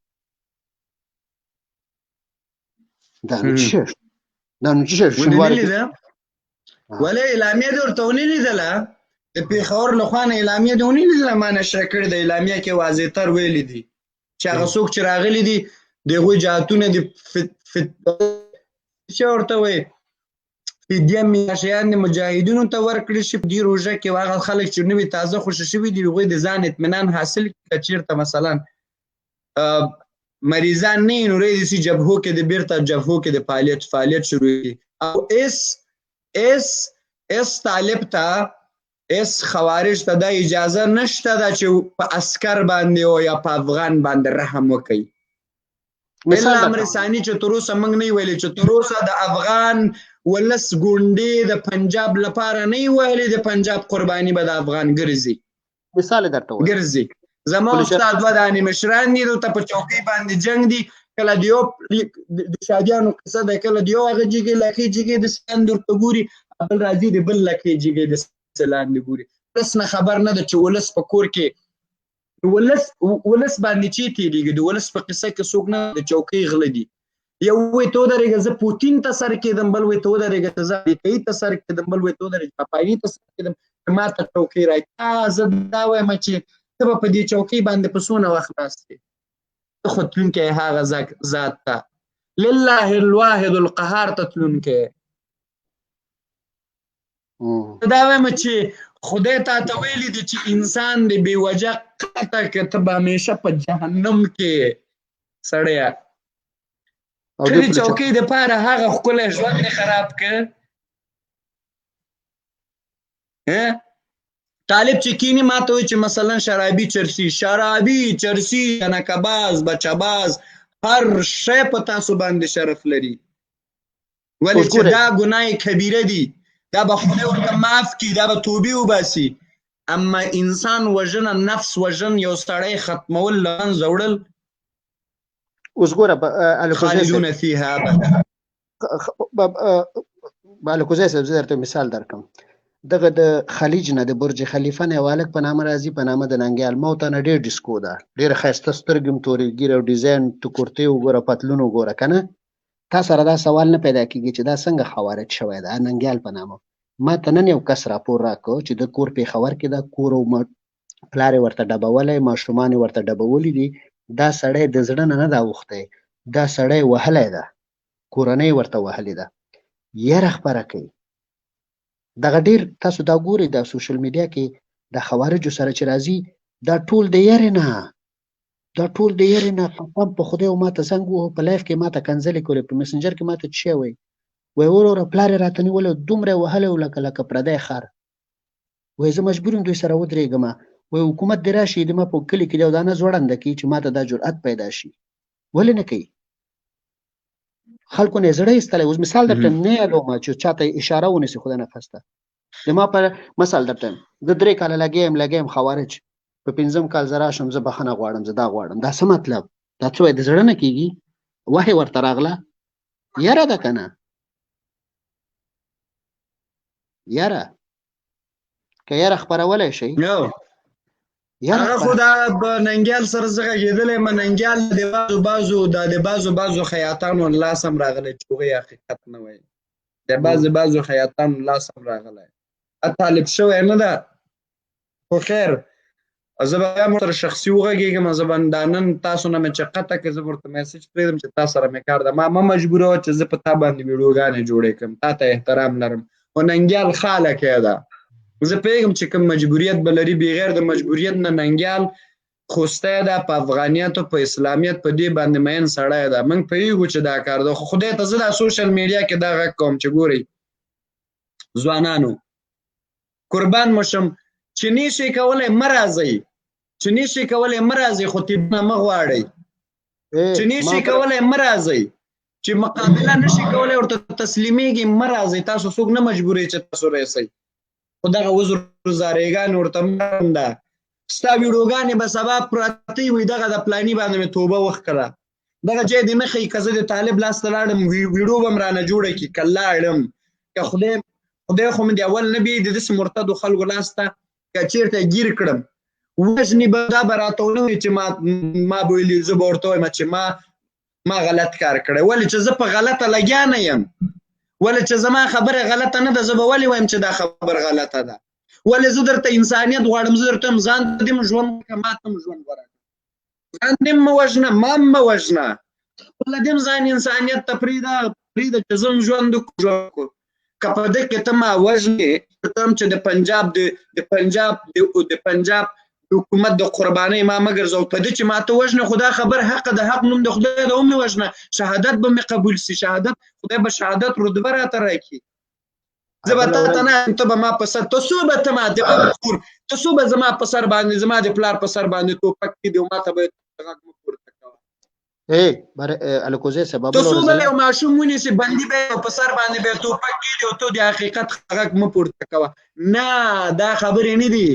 دا نو چې ولې اعلامیه دې ورته ونه لیدله د پېښور له خوا نه اعلامیه دې ونه لیدله ما نشره کړې ده اعلامیه کې واضح تر ویلي دي چې هغه څوک چې راغلي دي د هغوی جهتونه دي څه ورته وایي فدیه میاشیان د مجاهدینو ته ورکړي شي په دې روژه کې هغه خلک چې نوي تازه خوشي شوي دي هغوی د ځان اطمینان حاصل کړي که چېرته مثلا مریضان نه وي نو رایې داسې جبهو کې د بیرته جبهو کې د فعالیت شروع کړي او اس طالب ته اس خوارج ته دا اجازه نشته ده چې په عسکر باندې او یا په افغان باندې رحم وکړي. الا امر ثاني چې تر اوسه موږ نه ویلي چې تر اوسه د افغان ولس ګوندې د پنجاب لپاره نه ویلي د پنجاب قرباني به د افغان ګرځي. مثال درته وایم ګرځي زما استاد دوه دانې مشران دي دلته په چوکۍ باندې جنګ دي، کله د یو د شادیانو کیسه ده، کله د یو هغه جګې لکۍ جګې د سیند ورته ګوري، بل راځي د بل لکۍ جګې د لاندې ګوري. ولس نه خبر نه ده چې ولس په کور کې ولس باندې چې تېرېږي، د ولس په قصه کې څوک نه د چوکۍ غله دي. یو وایي ته ودرېږه زه پوتین ته سر کېدم، بل وایي ته ودرېږه ته زه امریکایي ته سر کېدم، بل وایي ته ودرېږه پاپاني ته سر کېدم چې ما ته چوکۍ راکړي. زه دا وایم چې ته به په دې چوکۍ باندې په څونه وخت ناست یې؟ ته خو تلونکی هغه ذات ته لله الواحد القهار ته تلونکی. دا وایم چې خدای تا ته ویلي دي چې انسان دې بې وجه قطع کړه، ته به همیشه په جهنم کې سړیه. ته د چوکۍ دپاره هغه ښکلی ژوند دې خراب کړ. طالب چې کینی ما ته وایي چې مثلا شرابي چرسي جنکباز بچهباز هر شی په تاسو باندې شرف لري، ولې چې دا ګناه کبیره دي، دا به خدای ورته معاف کړي، دا به توبې وباسي. اما انسان وژنه، نفس وژن، یو سړی ختمول، له منځه وړل، اوس ګوره خالدون فیها ابدا. الکوزی صاحب زه درته مثال درکړم. دغه د خلیج نه د برج خلیفه نه یو هلک په نامه راځي، په نامه د ننګیال. ما ورته نه ډېر ډیسکو ده، ډېره ښایسته سترګې م تورې ږیره او ډیزاین، تو کورتې وګوره، پتلون وګوره، که نه؟ تا سره دا سوال نه پیدا کېږي چې دا څنګه خوارج شوی ده ننګیال په نامه. ما ته نن یو کس راپور راکړ چې د کور پېښور کې ده، کور او پلار یې ورته ډبولی، ماشومان یې ورته ډبولي دي. دا سړی د زړه نه ده اوښتی، دا سړی وهلی ده، کورنۍ ورته وهلې ده، یره خپره کوي. دغه ډېر تاسو دا ګورئ د سوشل میډیا کې د خوارجو سره چې راځي، دا ټول د یرې نه، دا ټول د یرې نه. قسم په خدای و ما ته زنګ ووهو په لایف کې، ما ته کنځلې کړې، په مسنجر کې ما ته څه شی وایي، وایي وروره پلار یې راته نیولی دومره یې وهلی و لکه پردی خر. وایي زه مجبور یم دوی سره ودرېږم. وایي حکومت دې راشي د ما په کلي کې د یو دانه ځوړنده کړي چې ما ته دا جرأت پیدا شي. ولې نه کوي؟ خلکو نه یې زړه ایستلی. اوس مثال درته نه یادوم چې چاته اشاره ونیسي، خدای نخواسته. د ما په مثال درته یم، زه 3 کاله لګیا یم خوارج، په 5م کال زه راشم، زه بخښنه غواړم، زه دا غواړم. دا څه مطلب؟ دا څه وایي د زړه نه کېږي؟ وحی ورته راغله؟ یره ده که نه؟ یره که یره خپرولی شئ هغه خو دا ننګیال سره زه غږېدلی یم. ننګیال د بعضو خیاطانو لاس هم راغلی چې هغوی حقیقت نه وایي، د بعضو خیاطانو لاس هم راغلی. طالب شوی نه ده، خو خیر زه به بیا ورسره شخصي وغږېږم. زه به دا نن تاسو نه مې چې قطع کړې، زه به ورته میسج پرېږدم چې تا سره مې کار ده، ما مه مجبوروه چې زه په تا باندې ویډیوګانې جوړې کړم، تا ته احترام لرم. خو ننګیال ښه هلکی ده، زه پوهېږم چې کوم مجبوریت به لري، بغیر د مجبوریت نه ننګیال خوستی ده، په افغانیت او په اسلامیت په دې باندې مین سړی ده. موږ پوهېږو چې دا کار ده. خو خدای ته زه دا سوشل میډیا کې دا غږ کوم چې ګورئ ځوانانو، قربان مو شم، چې نشئ کولی مه راځئ، چې نشئ کولی مه راځئ، خو طبونه مه غواړئ، چې نشئ کولی مه راځئ، چې مقابله نشئ کولی ورته تسلیمیږئ مه راځئ. تاسو څوک نه مجبوروي چې تاسو راسئ، خو دغه وزرزارېګانې ورته مه ده. ستا ویډیوګانې به سبا پرتې وي، دغه د پلاني باندې مې توبه وښکله، دغه ځای دې نه ښیي. که زه د طالب لاس ته لاړم ویډیو به م رانه جوړه کړي، که لاړم، که خدای خو مې د اول نه بیایي د داسې مرتدو خلکو لاس ته، که چېرته ګیر کړم وژني به، دا به راته ونه وایي چې ما به ویلي، زه به ورته وایم چې ما غلط کار کړی. ولې چې زه په غلطه لګیا نه یم، ولې چې زما خبره غلطه نه ده، زه به ولې وایم چې دا خبر غلطه ده؟ ولې زه درته انسانیت غواړم، زه درته یم ځان ته دې م ژوند وکړه، ما ته م ژوند غوره کړه، ځان دې مه وژنه، ما هم مه وژنه، خپله دې م ځان انسانیت ته پرېږده چې زه م ژوند وکړو. که په ده کې ته ما وژنې، ته هم چې د پنجاب د حکومت د قربانۍ ما مه ګرځوه، په ده چې ما ته وژنې، خو دا خبر حق د حق نوم د خدای ده، هم مې وژنه، شهادت به مې قبول سي، خدای به شهادت رتبه راته راکړي. زه به تا ته نه ته به ما په سر ته څو به ته ماته خور ته څو به زما په سر باندې زما د پلار په سر باندې ټوپک کېدي او ما ته به غږ مه پورته کوه الکوزی صاحب ته څو به یو ماشوم ونیسې بندي به یې په سر باندې به یې ټوپک کېدي او ته د حقیقت غږ مه پورته کوه نه دا خبرې نه دي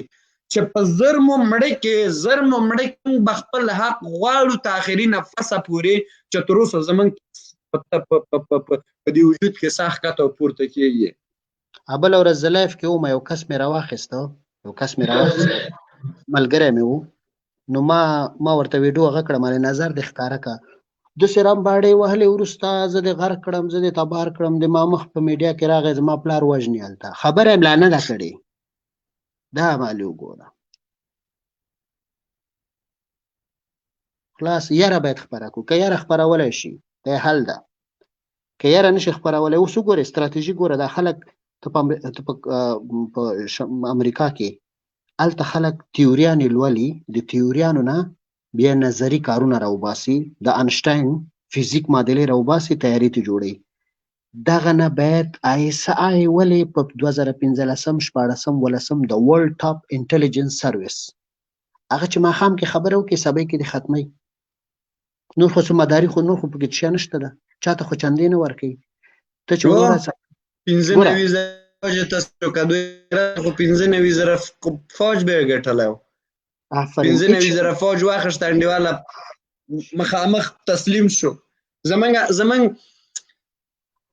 چې په زر مو مړه کې موږ به خپل حق غواړو تر آخري نفسه پورې چې تر اوسه زموږ په دې وجود کې ساه ښکته او پورته کېږي. بله ورځ زه لایف کې وم یو کس مې راواخیسته ملګری مې و نو ما ورته ویډیو هغه کړه مالې نظر دې ښکاره کړه داسې رمباړې وهلې وروسته زه دې غرق کړم زه دې تبار کړم د ما مخ په میډیا کې راغی زما پلار وژني هلته خبره یې ملا نه ده کړې دا مالې وګوره خلاص یاره باید خپره کړو که یاره خپرولی شي دا حل ده که یاره نشي خپرولی اوس وګورې ستراتیژي ګوره دا خلک ته په امریکا کې هلته خلک تیوریانې لولي د تیوریانو نه بیا نظري کارونه راوباسي د انشټاین فزیک معادلې راوباسي تیاري ته جوړوي دغه نه باید ISI ولې په 2015 14 ولسم د ورلډ ټاپ انټیلیجنس سروس هغه چې ماښام کې خبره وکړي سبا کې د ختمي نور خو څه مداري خو نور خو پکې شی نشته ده چاته خو چندې نه ورکوي ته چې وګوره 95,000 تاسو کدوې خو 95,000 فوج به ګټلی و 95,000 فوج واخیسته انډیواله مخامخ تسلیم شو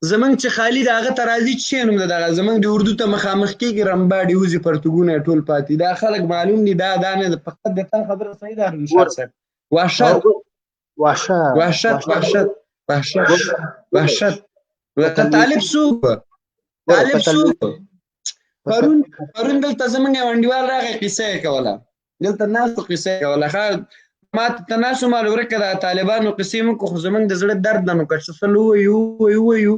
زمونږ چې خالي د هغه ته راځي چې شی نوم ده دغه زمونږ د اردو ته مخامخ کېږي رمباډي وځي پرتګونه ټول پاتې دا خلک معلوم دي دا نه ده فقط د تا خبره صحیح ده رنشاد صاحب وحشت طالب څوک پرون دلته زمونږ یو انډیوال راغی قصه یې کوله دلته ناستو قصه یې کوله ما ته ناسو مال ورکه د طالبانو قصې موږ خو زمونږ د زړه درد ده نو که څه څه ووایو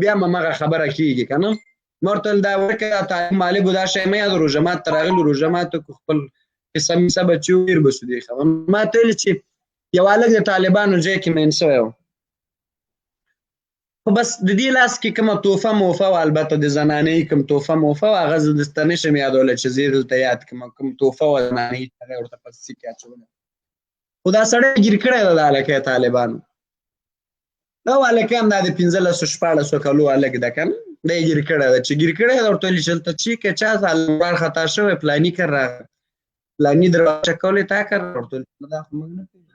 بیا همغه خبره کېږي که نه ما ورته ویل دا ورکه طالب مالبو دا شی مه یاد روژه مات ته راغلو روژه ماتو کو خپل قصه میسه بچي وویر به سو دې خبر ما ته ویل چې یو هلک د طالبانو ځای کې مین سوی و خو بس د دې لاس کې کومه توفه موفه وه البته د زنانې کوم توفه موفه وه هغه زه درته نشم یادولی چې زه یې دلته یاد کړم کوم توفه وه زنانې هغه یې ورته په څه کې اچولی خو دا سړی ګیر کړی ده د هلکی طالبانو دا هلکی هم دا د 15-14 کالو هلک ده که نه دا یې ګیر کړی ده چې ګیر کړی ده ورته ویلي چې دلته چیکه چا لوړ خطا شوی پلاني کر راغی پلاني دروازه کولی تا کر ورته ویل دا خو موږ نه پوهېږو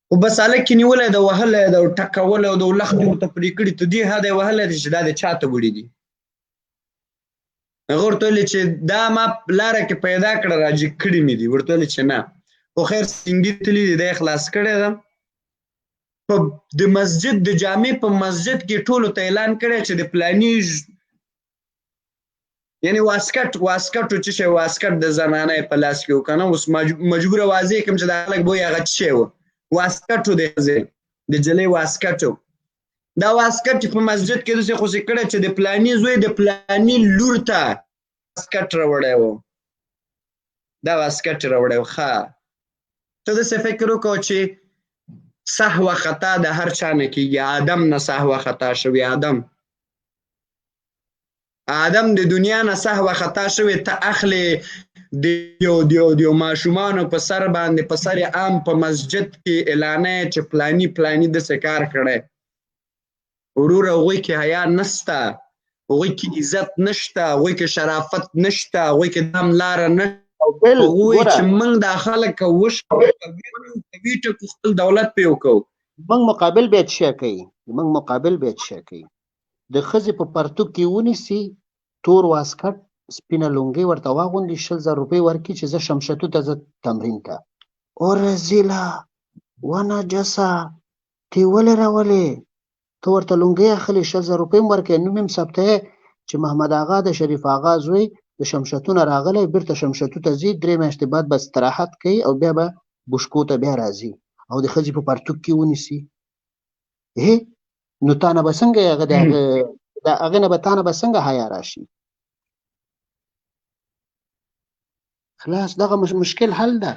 خو بس هلک یې نیولی ده وهلی ده او ټکولی او د لښتې ورته پرې کړي ته دې حده یې وهلی دی چې دا د چا ته وړي دي هغه ورته ویلې چې دا ما لاره کې پیدا کړه راجګ کړي مې دي ورته ویلې چې نه خو خیر سنګي تلي دي دا یې خلاص کړی ده په د مسجد د جامع په مسجد کې ټولو ته اعلان کړی چې د پلاني یعنې واسکټ چې شی واسکټ د زنانه یې په لاس کې و که نه اوس مجبوره واضح کړم چې د هلک بوی هغه څه شی و واسکټ و د ښځې د جلۍ واسکټ و دا واسکټ په مسجد کې داسې خوشې کړی چې د پلاني زوی د پلاني لور ته واسکټ راوړی و دا واسکټ راوړی و ښه ته داسې فکر وکړو چې سهوه خطا د هر چا نه کېږي آدم نه سهوه خطا شوي آدم د دنیا نه سهوه خطا شوي ته اخلې د یو ماشومانو په سر باندې په سر عام په مسجد کې اعلانه چې پلاني داسې کار کړی وروره هغوی کې حیا نشته هغوی کې عزت نشته هغوی کې شرافت نشته هغوی کې دم لاره نشته هغوی چې موږ دا خلک وشوي ټکو خپل دولت پې وکړو موږ مقابل باید شی کوي د ښځې په پرتوګ کې ونیسي تور واسکټ سپینه لونګۍ ورته واغوندي 100,000 روپۍ ورکړي چې زه شمشتو ته زه تمرین ته اورزیله ونجسه تی ولې راولې ته ورته لونګۍ اخلي 100,000 روپۍ هم ورکړې نوم یې ثبته چې محمد آغا د شریف آغا زوی د شمشتو نه راغلی بیرته شمشتو ته ځي 3 میاشتې بعد به استراحت کوي او بیا به بوشکو ته بیا راځي او د ښځې په پرتوګ کې ونیسي نو تا نه به څنګه د هغې نه به تا نه به څنګه حیا راشي خلاص دغه مشکل حل ده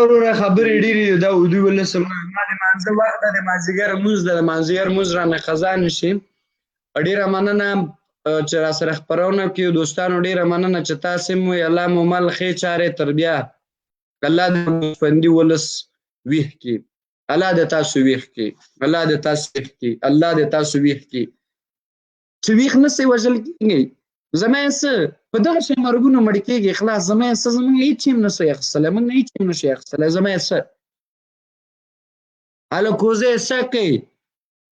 وروره خبرې ډېرې دي دا دوی ولسم ما د مانځه وخت ده د مازدیګر لمونځ ده د مازدیګر لمونځ رانه قضا نه شي ډېره مننه چې را سره خپرونه کوي. دوستانو ډېره مننه چې تاسې مو الله مو مل ښې چارې تر بیا الله دې ژوندي ولس ویښ کړي. الله دې تاسو ویښ کړي. الله دې تاسو ویښ کړي. الله دې تاسو ویښ کړي چې ویښ نه سئ وژل کېږئ. زما یې څه په دغه شی مرګونو مړ کېږي خلاص. زما یې څه زموږ هېڅ هم نه شئ اخیستلی. موږ نه هېڅ هم نه شئ اخیستلی. زما یې څه هله کوزه یې څه کوي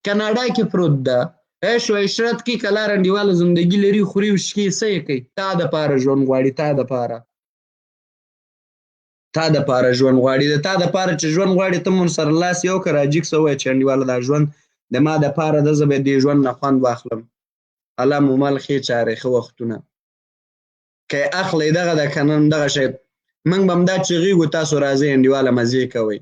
کاناډا کې پروت ده. عیش و عشرت کې کله رنډیواله زندګي لري خوري وشکي څه یې کوي. تا دپاره ژوند غواړي. تا دپاره ژوند غواړي. د تا دپاره چې ژوند غواړي ته مون سره لاس یو که راجیګ څه ووایه چې انډیواله دا ژوند د ما دپاره ده زه به دې ژوند نه خوند واخلم. الله مو مل ښې چارې ښه وختونه که یې اخلی دغه ده که نه دغه شی موږ به همدا چغېږو تاسو راځئ انډیواله مزې کوئ.